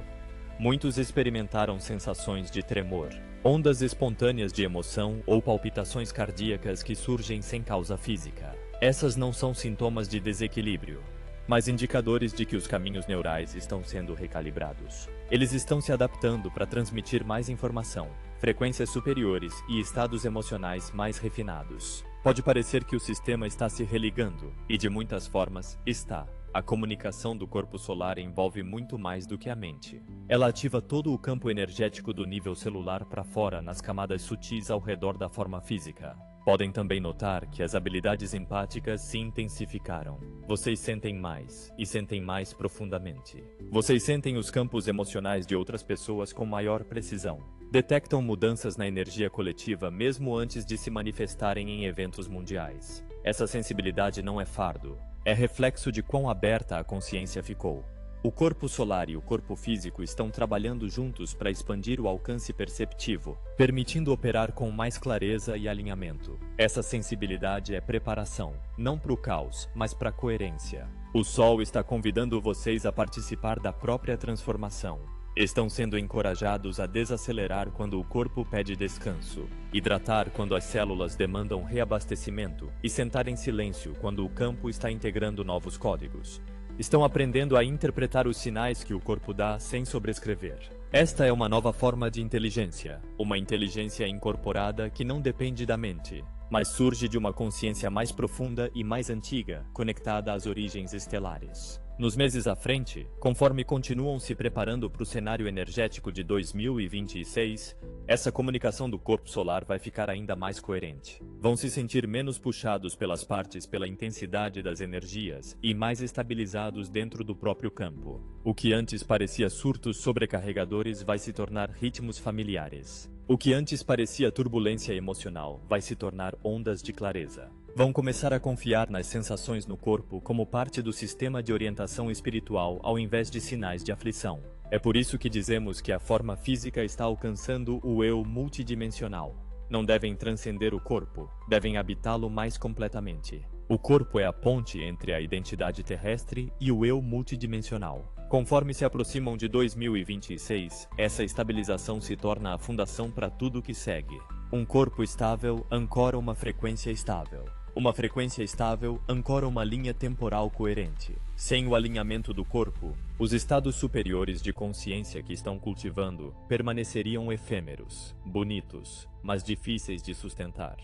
Muitos experimentaram sensações de tremor, ondas espontâneas de emoção ou palpitações cardíacas que surgem sem causa física. Essas não são sintomas de desequilíbrio, mas indicadores de que os caminhos neurais estão sendo recalibrados. Eles estão se adaptando para transmitir mais informação, frequências superiores e estados emocionais mais refinados. Pode parecer que o sistema está se religando, e de muitas formas, está. A comunicação do corpo solar envolve muito mais do que a mente. Ela ativa todo o campo energético do nível celular para fora nas camadas sutis ao redor da forma física. Podem também notar que as habilidades empáticas se intensificaram. Vocês sentem mais, e sentem mais profundamente. Vocês sentem os campos emocionais de outras pessoas com maior precisão. Detectam mudanças na energia coletiva mesmo antes de se manifestarem em eventos mundiais. Essa sensibilidade não é fardo, é reflexo de quão aberta a consciência ficou. O corpo solar e o corpo físico estão trabalhando juntos para expandir o alcance perceptivo, permitindo operar com mais clareza e alinhamento. Essa sensibilidade é preparação, não para o caos, mas para a coerência. O Sol está convidando vocês a participar da própria transformação. Estão sendo encorajados a desacelerar quando o corpo pede descanso, hidratar quando as células demandam reabastecimento e sentar em silêncio quando o campo está integrando novos códigos. Estão aprendendo a interpretar os sinais que o corpo dá sem sobrescrever. Esta é uma nova forma de inteligência, uma inteligência incorporada que não depende da mente, mas surge de uma consciência mais profunda e mais antiga, conectada às origens estelares. Nos meses à frente, conforme continuam se preparando para o cenário energético de 2026, essa comunicação do corpo solar vai ficar ainda mais coerente. Vão se sentir menos puxados pelas partes pela intensidade das energias e mais estabilizados dentro do próprio campo. O que antes parecia surtos sobrecarregadores vai se tornar ritmos familiares. O que antes parecia turbulência emocional vai se tornar ondas de clareza. Vão começar a confiar nas sensações no corpo como parte do sistema de orientação espiritual ao invés de sinais de aflição. É por isso que dizemos que a forma física está alcançando o eu multidimensional. Não devem transcender o corpo, devem habitá-lo mais completamente. O corpo é a ponte entre a identidade terrestre e o eu multidimensional. Conforme se aproximam de 2026, essa estabilização se torna a fundação para tudo que segue. Um corpo estável ancora uma frequência estável. Uma frequência estável ancora uma linha temporal coerente. Sem o alinhamento do corpo, os estados superiores de consciência que estão cultivando permaneceriam efêmeros, bonitos, mas difíceis de sustentar.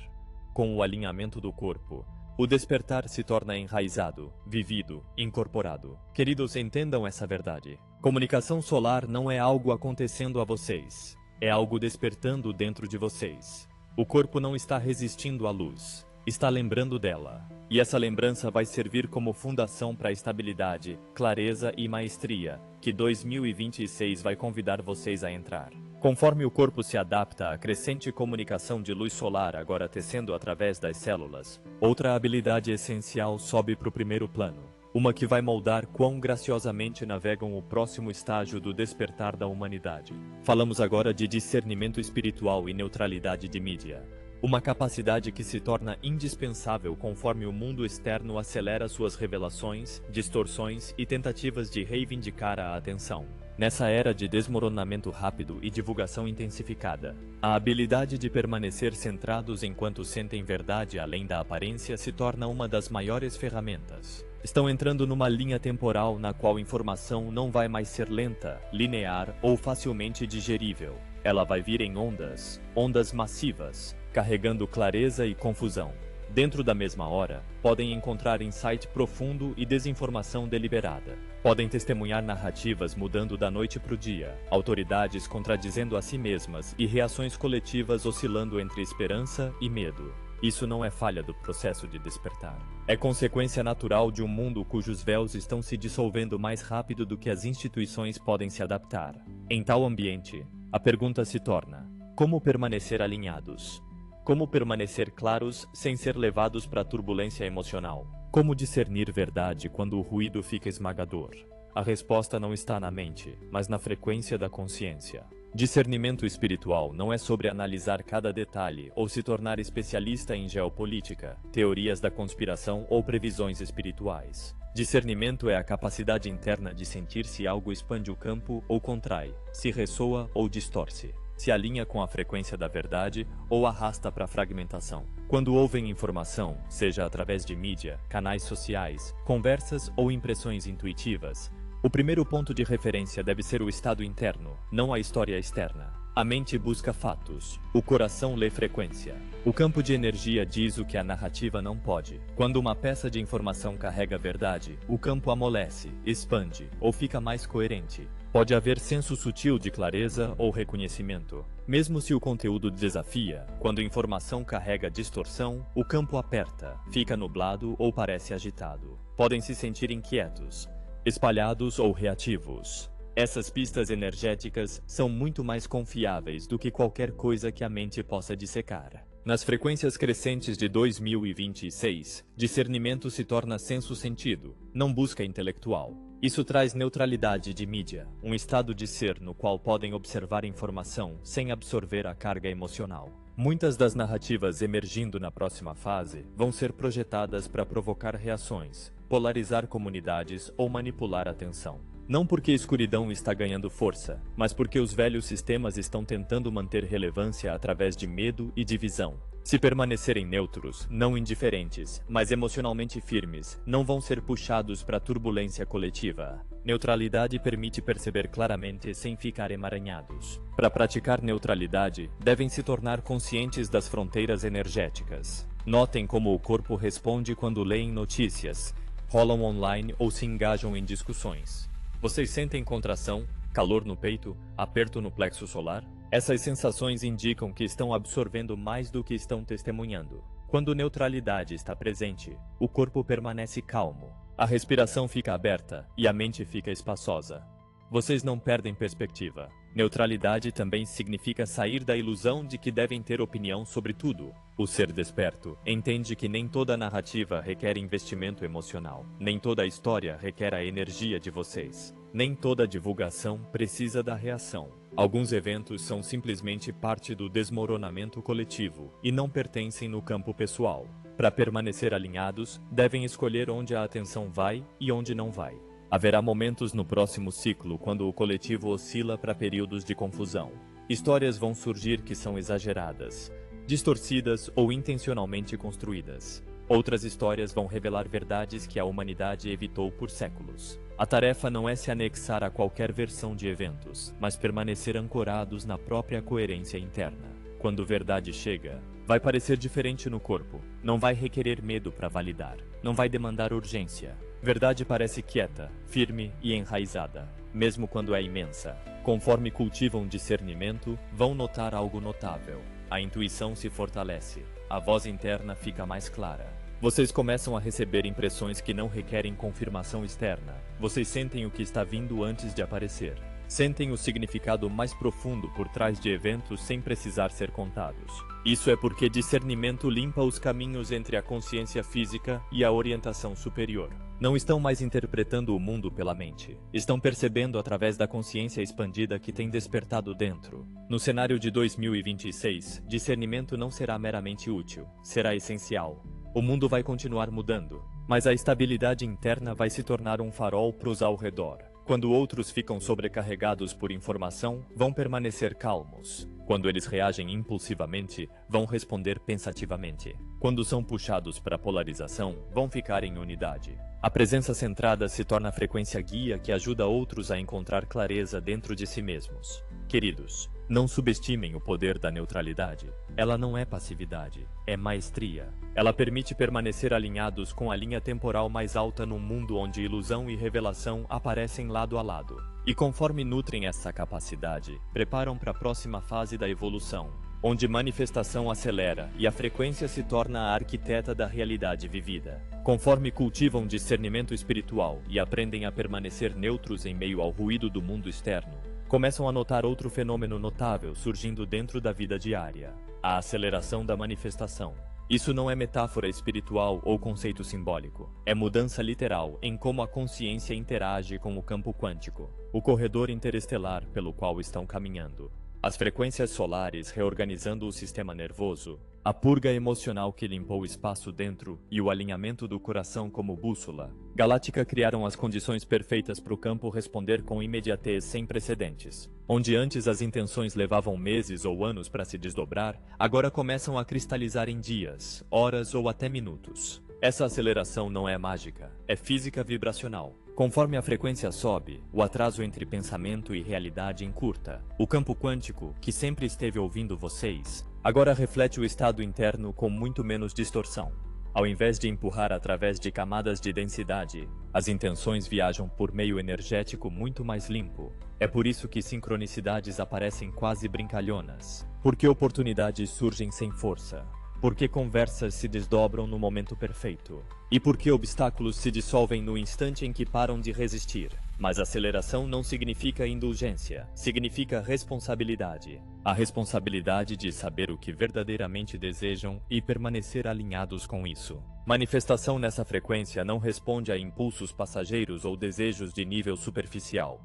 Com o alinhamento do corpo, o despertar se torna enraizado, vivido, incorporado. Queridos, entendam essa verdade. Comunicação solar não é algo acontecendo a vocês. É algo despertando dentro de vocês. O corpo não está resistindo à luz. Está lembrando dela. E essa lembrança vai servir como fundação para a estabilidade, clareza e maestria que 2026 vai convidar vocês a entrar. Conforme o corpo se adapta à crescente comunicação de luz solar agora tecendo através das células, outra habilidade essencial sobe para o primeiro plano. Uma que vai moldar quão graciosamente navegam o próximo estágio do despertar da humanidade. Falamos agora de discernimento espiritual e neutralidade de mídia. Uma capacidade que se torna indispensável conforme o mundo externo acelera suas revelações, distorções e tentativas de reivindicar a atenção. Nessa era de desmoronamento rápido e divulgação intensificada, a habilidade de permanecer centrados enquanto sentem verdade além da aparência se torna uma das maiores ferramentas. Estão entrando numa linha temporal na qual informação não vai mais ser lenta, linear ou facilmente digerível. Ela vai vir em ondas massivas, carregando clareza e confusão. Dentro da mesma hora, podem encontrar insight profundo e desinformação deliberada. Podem testemunhar narrativas mudando da noite para o dia, autoridades contradizendo a si mesmas e reações coletivas oscilando entre esperança e medo. Isso não é falha do processo de despertar. É consequência natural de um mundo cujos véus estão se dissolvendo mais rápido do que as instituições podem se adaptar. Em tal ambiente, a pergunta se torna: como permanecer alinhados? Como permanecer claros sem ser levados para a turbulência emocional? Como discernir verdade quando o ruído fica esmagador? A resposta não está na mente, mas na frequência da consciência. Discernimento espiritual não é sobre analisar cada detalhe ou se tornar especialista em geopolítica, teorias da conspiração ou previsões espirituais. Discernimento é a capacidade interna de sentir se algo expande o campo ou contrai, se ressoa ou distorce, se alinha com a frequência da verdade ou arrasta para a fragmentação. Quando ouvem informação, seja através de mídia, canais sociais, conversas ou impressões intuitivas, o primeiro ponto de referência deve ser o estado interno, não a história externa. A mente busca fatos, o coração lê frequência. O campo de energia diz o que a narrativa não pode. Quando uma peça de informação carrega verdade, o campo amolece, expande ou fica mais coerente. Pode haver senso sutil de clareza ou reconhecimento. Mesmo se o conteúdo desafia, quando informação carrega distorção, o campo aperta, fica nublado ou parece agitado. Podem se sentir inquietos, espalhados ou reativos. Essas pistas energéticas são muito mais confiáveis do que qualquer coisa que a mente possa dissecar. Nas frequências crescentes de 2026, discernimento se torna senso-sentido, não busca intelectual. Isso traz neutralidade de mídia, um estado de ser no qual podem observar informação sem absorver a carga emocional. Muitas das narrativas emergindo na próxima fase vão ser projetadas para provocar reações, polarizar comunidades ou manipular a atenção. Não porque a escuridão está ganhando força, mas porque os velhos sistemas estão tentando manter relevância através de medo e divisão. Se permanecerem neutros, não indiferentes, mas emocionalmente firmes, não vão ser puxados para a turbulência coletiva. Neutralidade permite perceber claramente sem ficar emaranhados. Para praticar neutralidade, devem se tornar conscientes das fronteiras energéticas. Notem como o corpo responde quando leem notícias, rolam online ou se engajam em discussões. Vocês sentem contração, calor no peito, aperto no plexo solar? Essas sensações indicam que estão absorvendo mais do que estão testemunhando. Quando neutralidade está presente, o corpo permanece calmo, a respiração fica aberta e a mente fica espaçosa. Vocês não perdem perspectiva. Neutralidade também significa sair da ilusão de que devem ter opinião sobre tudo. O ser desperto entende que nem toda narrativa requer investimento emocional, nem toda história requer a energia de vocês, nem toda divulgação precisa da reação. Alguns eventos são simplesmente parte do desmoronamento coletivo e não pertencem no campo pessoal. Para permanecer alinhados, devem escolher onde a atenção vai e onde não vai. Haverá momentos no próximo ciclo quando o coletivo oscila para períodos de confusão. Histórias vão surgir que são exageradas, distorcidas ou intencionalmente construídas. Outras histórias vão revelar verdades que a humanidade evitou por séculos. A tarefa não é se anexar a qualquer versão de eventos, mas permanecer ancorados na própria coerência interna. Quando verdade chega, vai parecer diferente no corpo, não vai requerer medo para validar, não vai demandar urgência. Verdade parece quieta, firme e enraizada, mesmo quando é imensa. Conforme cultivam discernimento, vão notar algo notável. A intuição se fortalece, a voz interna fica mais clara. Vocês começam a receber impressões que não requerem confirmação externa. Vocês sentem o que está vindo antes de aparecer. Sentem o significado mais profundo por trás de eventos sem precisar ser contados. Isso é porque discernimento limpa os caminhos entre a consciência física e a orientação superior. Não estão mais interpretando o mundo pela mente. Estão percebendo através da consciência expandida que tem despertado dentro. No cenário de 2026, discernimento não será meramente útil, será essencial. O mundo vai continuar mudando, mas a estabilidade interna vai se tornar um farol para os ao redor. Quando outros ficam sobrecarregados por informação, vão permanecer calmos. Quando eles reagem impulsivamente, vão responder pensativamente. Quando são puxados para a polarização, vão ficar em unidade. A presença centrada se torna a frequência guia que ajuda outros a encontrar clareza dentro de si mesmos. Queridos, não subestimem o poder da neutralidade. Ela não é passividade, é maestria. Ela permite permanecer alinhados com a linha temporal mais alta num mundo onde ilusão e revelação aparecem lado a lado. E conforme nutrem essa capacidade, preparam para a próxima fase da evolução, onde manifestação acelera e a frequência se torna a arquiteta da realidade vivida. Conforme cultivam discernimento espiritual e aprendem a permanecer neutros em meio ao ruído do mundo externo, começam a notar outro fenômeno notável surgindo dentro da vida diária: a aceleração da manifestação. Isso não é metáfora espiritual ou conceito simbólico. É mudança literal em como a consciência interage com o campo quântico, o corredor interestelar pelo qual estão caminhando. As frequências solares reorganizando o sistema nervoso, a purga emocional que limpou o espaço dentro e o alinhamento do coração como bússola galáctica criaram as condições perfeitas para o campo responder com imediatez sem precedentes. Onde antes as intenções levavam meses ou anos para se desdobrar, agora começam a cristalizar em dias, horas ou até minutos. Essa aceleração não é mágica, é física vibracional. Conforme a frequência sobe, o atraso entre pensamento e realidade encurta. O campo quântico, que sempre esteve ouvindo vocês, agora reflete o estado interno com muito menos distorção. Ao invés de empurrar através de camadas de densidade, as intenções viajam por meio energético muito mais limpo. É por isso que sincronicidades aparecem quase brincalhonas. Porque oportunidades surgem sem força. Porque conversas se desdobram no momento perfeito. E porque obstáculos se dissolvem no instante em que param de resistir. Mas aceleração não significa indulgência, significa responsabilidade. A responsabilidade de saber o que verdadeiramente desejam e permanecer alinhados com isso. Manifestação nessa frequência não responde a impulsos passageiros ou desejos de nível superficial.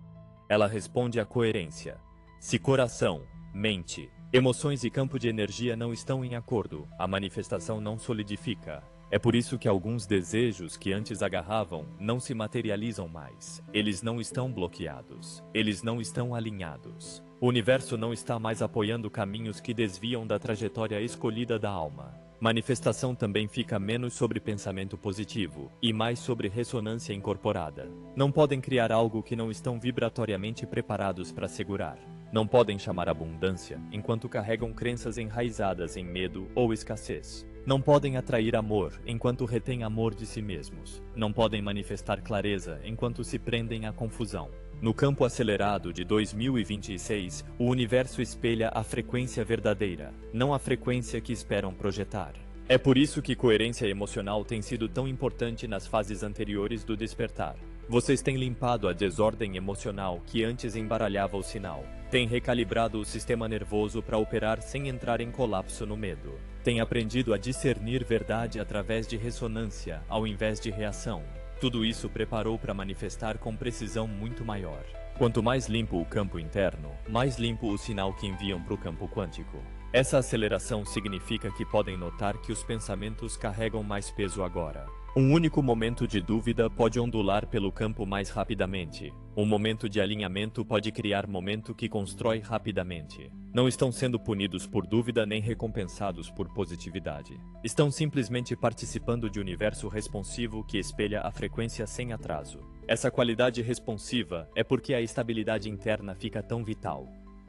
Ela responde à coerência. Se coração, mente, emoções e campo de energia não estão em acordo, a manifestação não solidifica. É por isso que alguns desejos que antes agarravam não se materializam mais. Eles não estão bloqueados. Eles não estão alinhados. O universo não está mais apoiando caminhos que desviam da trajetória escolhida da alma. Manifestação também fica menos sobre pensamento positivo e mais sobre ressonância incorporada. Não podem criar algo que não estão vibratoriamente preparados para segurar. Não podem chamar abundância enquanto carregam crenças enraizadas em medo ou escassez. Não podem atrair amor enquanto retêm amor de si mesmos. Não podem manifestar clareza enquanto se prendem à confusão. No campo acelerado de 2026, o universo espelha a frequência verdadeira, não a frequência que esperam projetar. É por isso que coerência emocional tem sido tão importante nas fases anteriores do despertar. Vocês têm limpado a desordem emocional que antes embaralhava o sinal. Têm recalibrado o sistema nervoso para operar sem entrar em colapso no medo. Têm aprendido a discernir verdade através de ressonância, ao invés de reação. Tudo isso preparou para manifestar com precisão muito maior. Quanto mais limpo o campo interno, mais limpo o sinal que enviam para o campo quântico. Essa aceleração significa que podem notar que os pensamentos carregam mais peso agora. Um único momento de dúvida pode ondular pelo campo mais rapidamente. Um momento de alinhamento pode criar momento que constrói rapidamente. Não estão sendo punidos por dúvida nem recompensados por positividade. Estão simplesmente participando de um universo responsivo que espelha a frequência sem atraso. Essa qualidade responsiva é porque a estabilidade interna fica tão vital.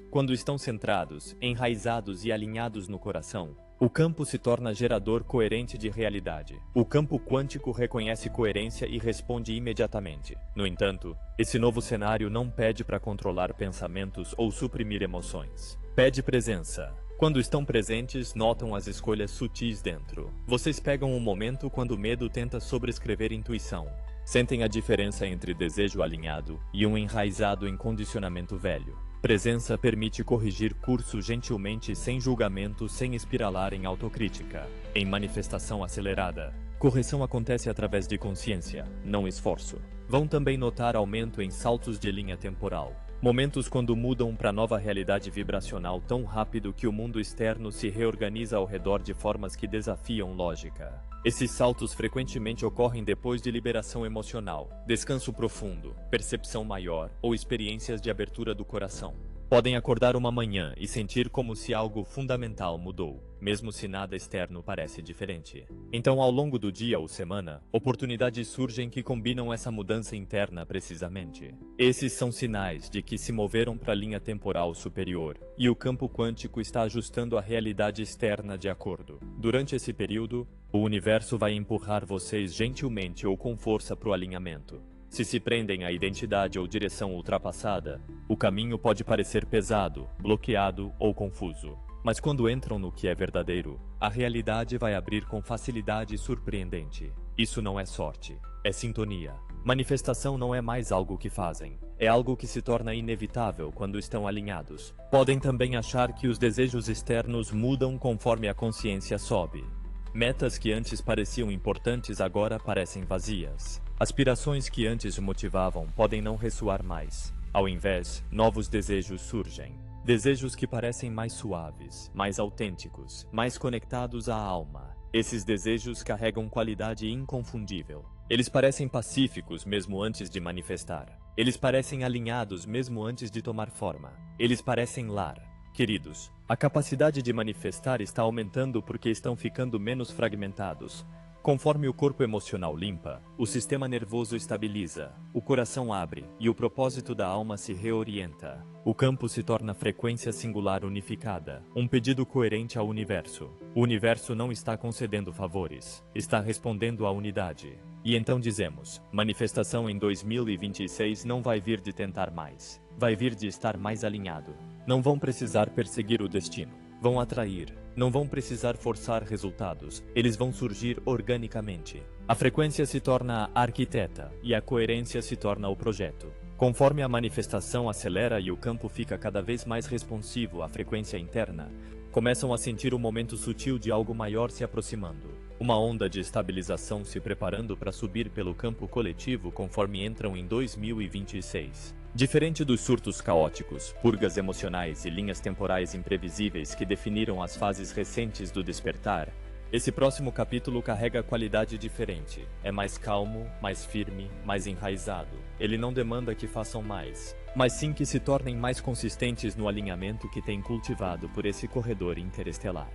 Quando estão centrados, enraizados e alinhados no coração, o campo se torna gerador coerente de realidade. O campo quântico reconhece coerência e responde imediatamente. No entanto, esse novo cenário não pede para controlar pensamentos ou suprimir emoções. Pede presença. Quando estão presentes, notam as escolhas sutis dentro. Vocês pegam um momento quando o medo tenta sobrescrever intuição. Sentem a diferença entre desejo alinhado e um enraizado em condicionamento velho. Presença permite corrigir curso gentilmente, sem julgamento, sem espiralar em autocrítica. Em manifestação acelerada, correção acontece através de consciência, não esforço. Vão também notar aumento em saltos de linha temporal. Momentos quando mudam para nova realidade vibracional tão rápido que o mundo externo se reorganiza ao redor de formas que desafiam lógica. Esses saltos frequentemente ocorrem depois de liberação emocional, descanso profundo, percepção maior ou experiências de abertura do coração. Podem acordar uma manhã e sentir como se algo fundamental mudou, mesmo se nada externo parece diferente. Então, ao longo do dia ou semana, oportunidades surgem que combinam essa mudança interna precisamente. Esses são sinais de que se moveram para a linha temporal superior, e o campo quântico está ajustando a realidade externa de acordo. Durante esse período, o universo vai empurrar vocês gentilmente ou com força para o alinhamento. Se se prendem à identidade ou direção ultrapassada, o caminho pode parecer pesado, bloqueado ou confuso. Mas quando entram no que é verdadeiro, a realidade vai abrir com facilidade surpreendente. Isso não é sorte, é sintonia. Manifestação não é mais algo que fazem, é algo que se torna inevitável quando estão alinhados. Podem também achar que os desejos externos mudam conforme a consciência sobe. Metas que antes pareciam importantes agora parecem vazias. Aspirações que antes motivavam podem não ressoar mais. Ao invés, novos desejos surgem. Desejos que parecem mais suaves, mais autênticos, mais conectados à alma. Esses desejos carregam qualidade inconfundível. Eles parecem pacíficos mesmo antes de manifestar. Eles parecem alinhados mesmo antes de tomar forma. Eles parecem lar. Queridos, a capacidade de manifestar está aumentando porque estão ficando menos fragmentados. Conforme o corpo emocional limpa, o sistema nervoso estabiliza, o coração abre e o propósito da alma se reorienta. O campo se torna frequência singular unificada, um pedido coerente ao universo. O universo não está concedendo favores, está respondendo à unidade. E então dizemos, manifestação em 2026 não vai vir de tentar mais, vai vir de estar mais alinhado. Não vão precisar perseguir o destino, vão atrair. Não vão precisar forçar resultados, eles vão surgir organicamente. A frequência se torna a arquiteta e a coerência se torna o projeto. Conforme a manifestação acelera e o campo fica cada vez mais responsivo à frequência interna, começam a sentir o momento sutil de algo maior se aproximando. Uma onda de estabilização se preparando para subir pelo campo coletivo conforme entram em 2026. Diferente dos surtos caóticos, purgas emocionais e linhas temporais imprevisíveis que definiram as fases recentes do despertar, Esse próximo capítulo carrega qualidade diferente. É mais calmo, mais firme, mais enraizado. Ele não demanda que façam mais, mas sim que se tornem mais consistentes no alinhamento que têm cultivado por esse corredor interestelar.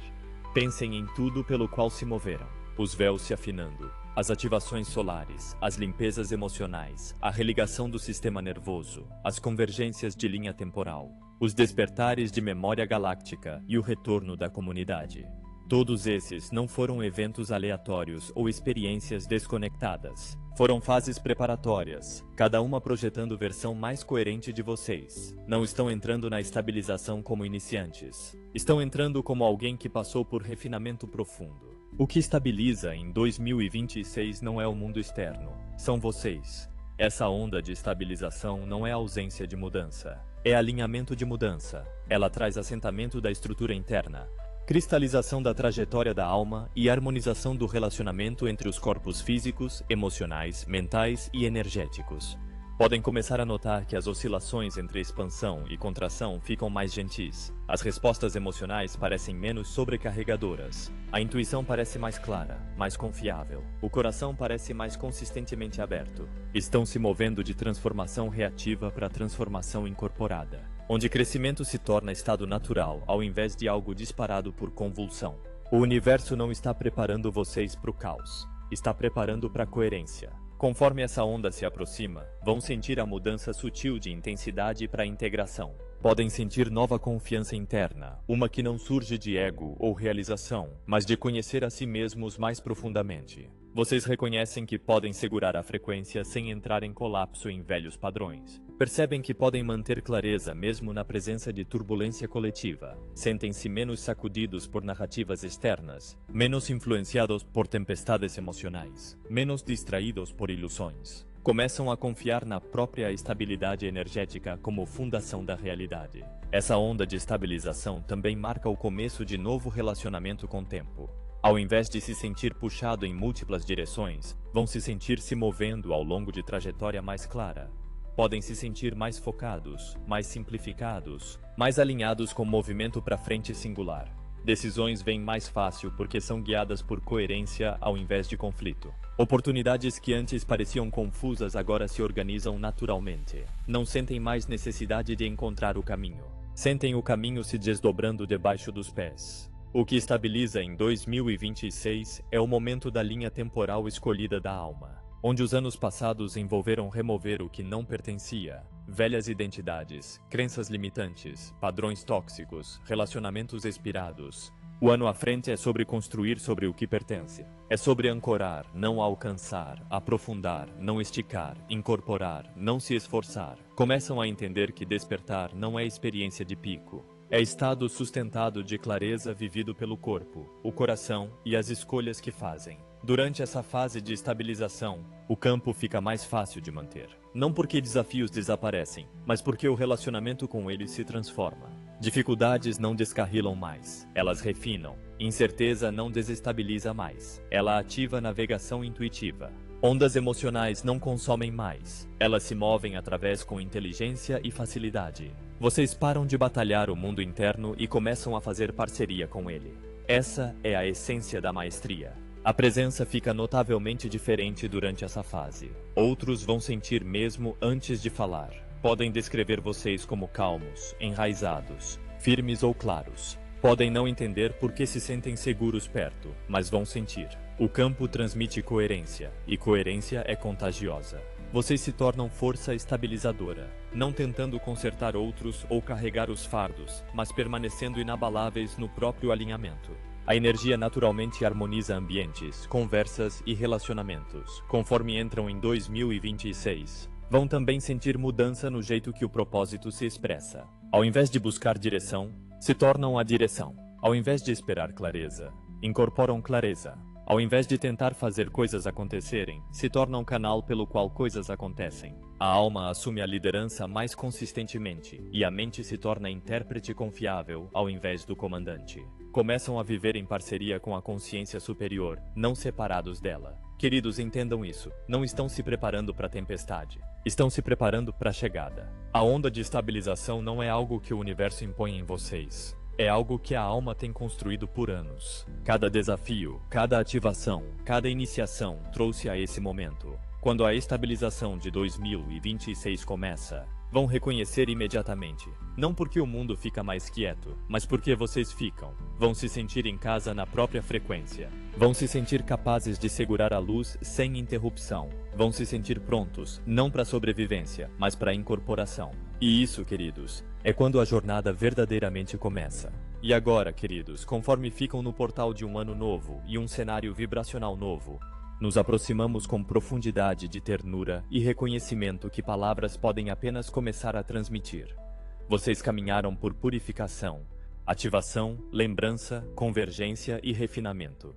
Pensem em tudo pelo qual se moveram. Os véus se afinando, as ativações solares, as limpezas emocionais, a religação do sistema nervoso, as convergências de linha temporal, os despertares de memória galáctica e o retorno da comunidade. Todos esses não foram eventos aleatórios ou experiências desconectadas. Foram fases preparatórias, cada uma projetando versão mais coerente de vocês. Não estão entrando na estabilização como iniciantes. Estão entrando como alguém que passou por refinamento profundo. O que estabiliza em 2026 não é o mundo externo, são vocês. Essa onda de estabilização não é ausência de mudança, é alinhamento de mudança. Ela traz assentamento da estrutura interna, cristalização da trajetória da alma e harmonização do relacionamento entre os corpos físicos, emocionais, mentais e energéticos. Podem começar a notar que as oscilações entre expansão e contração ficam mais gentis. As respostas emocionais parecem menos sobrecarregadoras. A intuição parece mais clara, mais confiável. O coração parece mais consistentemente aberto. Estão se movendo de transformação reativa para transformação incorporada, onde crescimento se torna estado natural ao invés de algo disparado por convulsão. O universo não está preparando vocês para o caos, está preparando para a coerência. Conforme essa onda se aproxima, vão sentir a mudança sutil de intensidade para a integração. Podem sentir nova confiança interna, uma que não surge de ego ou realização, mas de conhecer a si mesmos mais profundamente. Vocês reconhecem que podem segurar a frequência sem entrar em colapso em velhos padrões. Percebem que podem manter clareza mesmo na presença de turbulência coletiva. Sentem-se menos sacudidos por narrativas externas, menos influenciados por tempestades emocionais, menos distraídos por ilusões. Começam a confiar na própria estabilidade energética como fundação da realidade. Essa onda de estabilização também marca o começo de novo relacionamento com o tempo. Ao invés de se sentir puxado em múltiplas direções, vão se sentir se movendo ao longo de trajetória mais clara. Podem se sentir mais focados, mais simplificados, mais alinhados com o movimento para frente singular. Decisões vêm mais fácil porque são guiadas por coerência ao invés de conflito. Oportunidades que antes pareciam confusas agora se organizam naturalmente. Não sentem mais necessidade de encontrar o caminho. Sentem o caminho se desdobrando debaixo dos pés. O que estabiliza em 2026 é o momento da linha temporal escolhida da alma, onde os anos passados envolveram remover o que não pertencia, velhas identidades, crenças limitantes, padrões tóxicos, relacionamentos expirados. O ano à frente é sobre construir sobre o que pertence. É sobre ancorar, não alcançar, aprofundar, não esticar, incorporar, não se esforçar. Começam a entender que despertar não é experiência de pico. É estado sustentado de clareza vivido pelo corpo, o coração e as escolhas que fazem. Durante essa fase de estabilização, o campo fica mais fácil de manter. Não porque desafios desaparecem, mas porque o relacionamento com eles se transforma. Dificuldades não descarrilam mais, elas refinam. Incerteza não desestabiliza mais, ela ativa a navegação intuitiva. Ondas emocionais não consomem mais, elas se movem através com inteligência e facilidade. Vocês param de batalhar o mundo interno e começam a fazer parceria com ele. Essa é a essência da maestria. A presença fica notavelmente diferente durante essa fase. Outros vão sentir mesmo antes de falar. Podem descrever vocês como calmos, enraizados, firmes ou claros. Podem não entender por que se sentem seguros perto, mas vão sentir. O campo transmite coerência, e coerência é contagiosa. Vocês se tornam força estabilizadora, não tentando consertar outros ou carregar os fardos, mas permanecendo inabaláveis no próprio alinhamento. A energia naturalmente harmoniza ambientes, conversas e relacionamentos. Conforme entram em 2026, vão também sentir mudança no jeito que o propósito se expressa. Ao invés de buscar direção, se tornam a direção. Ao invés de esperar clareza, incorporam clareza. Ao invés de tentar fazer coisas acontecerem, se torna um canal pelo qual coisas acontecem. A alma assume a liderança mais consistentemente, e a mente se torna intérprete confiável ao invés do comandante. Começam a viver em parceria com a consciência superior, não separados dela. Queridos, entendam isso. Não estão se preparando para a tempestade. Estão se preparando para a chegada. A onda de estabilização não é algo que o universo impõe em vocês. É algo que a alma tem construído por anos. Cada desafio, cada ativação, cada iniciação trouxe a esse momento. Quando a estabilização de 2026 começa, vão reconhecer imediatamente. Não porque o mundo fica mais quieto, mas porque vocês ficam. Vão se sentir em casa na própria frequência. Vão se sentir capazes de segurar a luz sem interrupção. Vão se sentir prontos, não para sobrevivência, mas para incorporação. E isso, queridos, é quando a jornada verdadeiramente começa. E agora, queridos, conforme ficam no portal de um ano novo e um cenário vibracional novo, nos aproximamos com profundidade de ternura e reconhecimento que palavras podem apenas começar a transmitir. Vocês caminharam por purificação, ativação, lembrança, convergência e refinamento.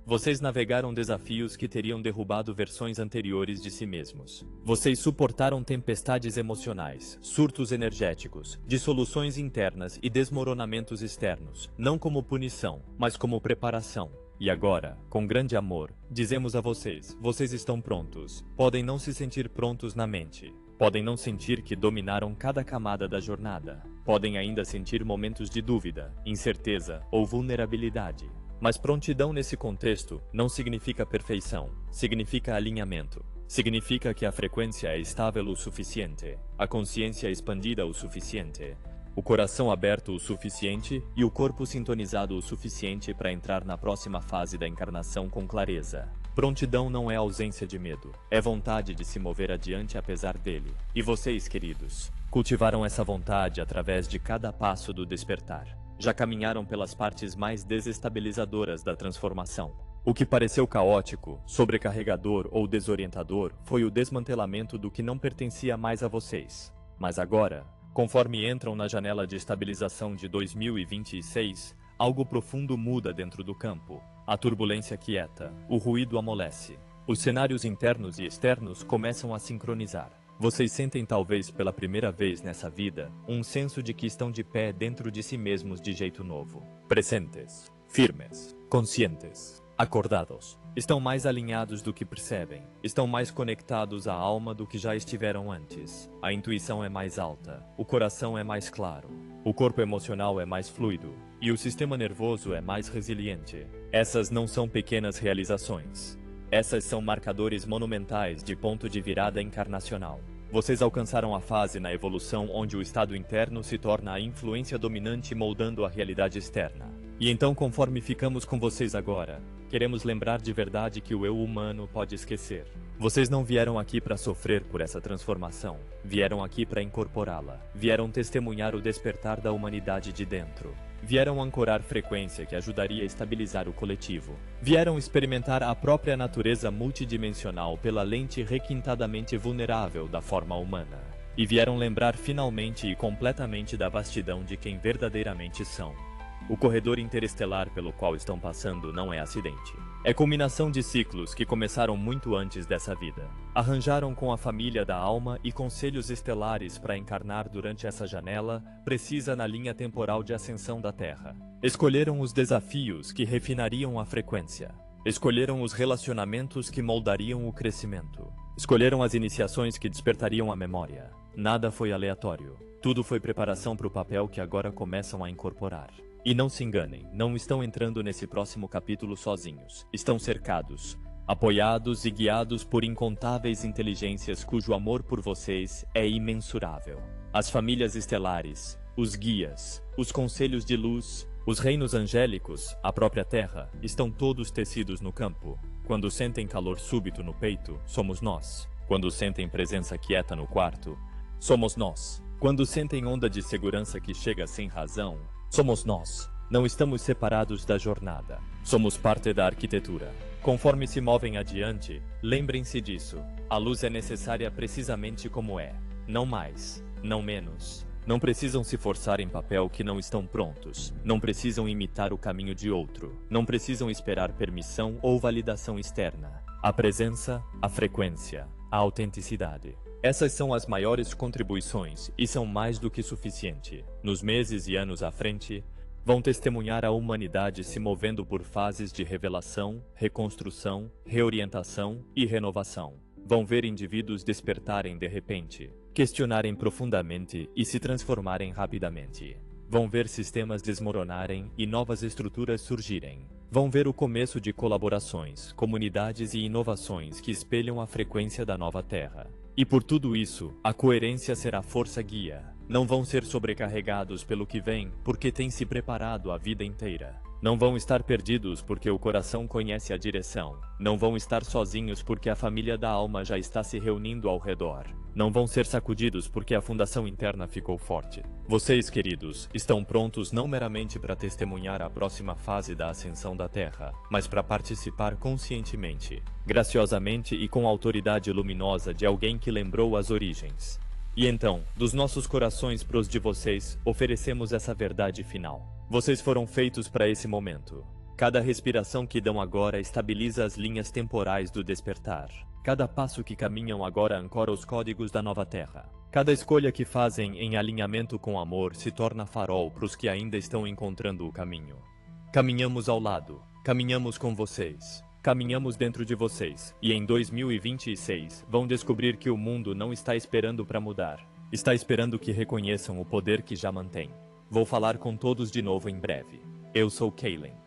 Vocês navegaram desafios que teriam derrubado versões anteriores de si mesmos. Vocês suportaram tempestades emocionais, surtos energéticos, dissoluções internas e desmoronamentos externos, não como punição, mas como preparação. E agora, com grande amor, dizemos a vocês, vocês estão prontos. Podem não se sentir prontos na mente. Podem não sentir que dominaram cada camada da jornada. Podem ainda sentir momentos de dúvida, incerteza ou vulnerabilidade. Mas prontidão nesse contexto não significa perfeição, significa alinhamento. Significa que a frequência é estável o suficiente, a consciência expandida o suficiente, o coração aberto o suficiente e o corpo sintonizado o suficiente para entrar na próxima fase da encarnação com clareza. Prontidão não é ausência de medo, é vontade de se mover adiante apesar dele. E vocês, queridos, cultivaram essa vontade através de cada passo do despertar. Já caminharam pelas partes mais desestabilizadoras da transformação. O que pareceu caótico, sobrecarregador ou desorientador foi o desmantelamento do que não pertencia mais a vocês. Mas agora, conforme entram na janela de estabilização de 2026, algo profundo muda dentro do campo. A turbulência quieta, o ruído amolece. Os cenários internos e externos começam a sincronizar. Vocês sentem talvez pela primeira vez nessa vida um senso de que estão de pé dentro de si mesmos de jeito novo. Presentes, firmes, conscientes, acordados. Estão mais alinhados do que percebem. Estão mais conectados à alma do que já estiveram antes. A intuição é mais alta. O coração é mais claro. O corpo emocional é mais fluido. E o sistema nervoso é mais resiliente. Essas não são pequenas realizações. Essas são marcadores monumentais de ponto de virada encarnacional. Vocês alcançaram a fase na evolução onde o estado interno se torna a influência dominante moldando a realidade externa. E então, conforme ficamos com vocês agora, queremos lembrar de verdade que o eu humano pode esquecer. Vocês não vieram aqui para sofrer por essa transformação. Vieram aqui para incorporá-la. Vieram testemunhar o despertar da humanidade de dentro. Vieram ancorar frequência que ajudaria a estabilizar o coletivo. Vieram experimentar a própria natureza multidimensional pela lente requintadamente vulnerável da forma humana. E vieram lembrar finalmente e completamente da vastidão de quem verdadeiramente são. O corredor interestelar pelo qual estão passando não é acidente. É culminação de ciclos que começaram muito antes dessa vida. Arranjaram com a família da alma e conselhos estelares para encarnar durante essa janela precisa na linha temporal de ascensão da Terra. Escolheram os desafios que refinariam a frequência. Escolheram os relacionamentos que moldariam o crescimento. Escolheram as iniciações que despertariam a memória. Nada foi aleatório. Tudo foi preparação para o papel que agora começam a incorporar. E não se enganem, não estão entrando nesse próximo capítulo sozinhos. Estão cercados, apoiados e guiados por incontáveis inteligências cujo amor por vocês é imensurável. As famílias estelares, os guias, os conselhos de luz, os reinos angélicos, a própria Terra, estão todos tecidos no campo. Quando sentem calor súbito no peito, somos nós. Quando sentem presença quieta no quarto, somos nós. Quando sentem onda de segurança que chega sem razão, somos nós. Não estamos separados da jornada. Somos parte da arquitetura. Conforme se movem adiante, lembrem-se disso. A luz é necessária precisamente como é. Não mais, não menos. Não precisam se forçar em papel que não estão prontos. Não precisam imitar o caminho de outro. Não precisam esperar permissão ou validação externa. A presença, a frequência, a autenticidade. Essas são as maiores contribuições e são mais do que suficiente. Nos meses e anos à frente, vão testemunhar a humanidade se movendo por fases de revelação, reconstrução, reorientação e renovação. Vão ver indivíduos despertarem de repente, questionarem profundamente e se transformarem rapidamente. Vão ver sistemas desmoronarem e novas estruturas surgirem. Vão ver o começo de colaborações, comunidades e inovações que espelham a frequência da nova Terra. E por tudo isso, a coerência será força guia. Não vão ser sobrecarregados pelo que vem, porque têm se preparado a vida inteira. Não vão estar perdidos porque o coração conhece a direção. Não vão estar sozinhos porque a família da alma já está se reunindo ao redor. Não vão ser sacudidos porque a fundação interna ficou forte. Vocês, queridos, estão prontos não meramente para testemunhar a próxima fase da ascensão da Terra, mas para participar conscientemente, graciosamente e com a autoridade luminosa de alguém que lembrou as origens. E então, dos nossos corações pros de vocês, oferecemos essa verdade final. Vocês foram feitos para esse momento. Cada respiração que dão agora estabiliza as linhas temporais do despertar. Cada passo que caminham agora ancora os códigos da nova Terra. Cada escolha que fazem em alinhamento com amor se torna farol para os que ainda estão encontrando o caminho. Caminhamos ao lado, caminhamos com vocês. Caminhamos dentro de vocês, e em 2026 vão descobrir que o mundo não está esperando para mudar. Está esperando que reconheçam o poder que já mantém. Vou falar com todos de novo em breve. Eu sou Kaylin.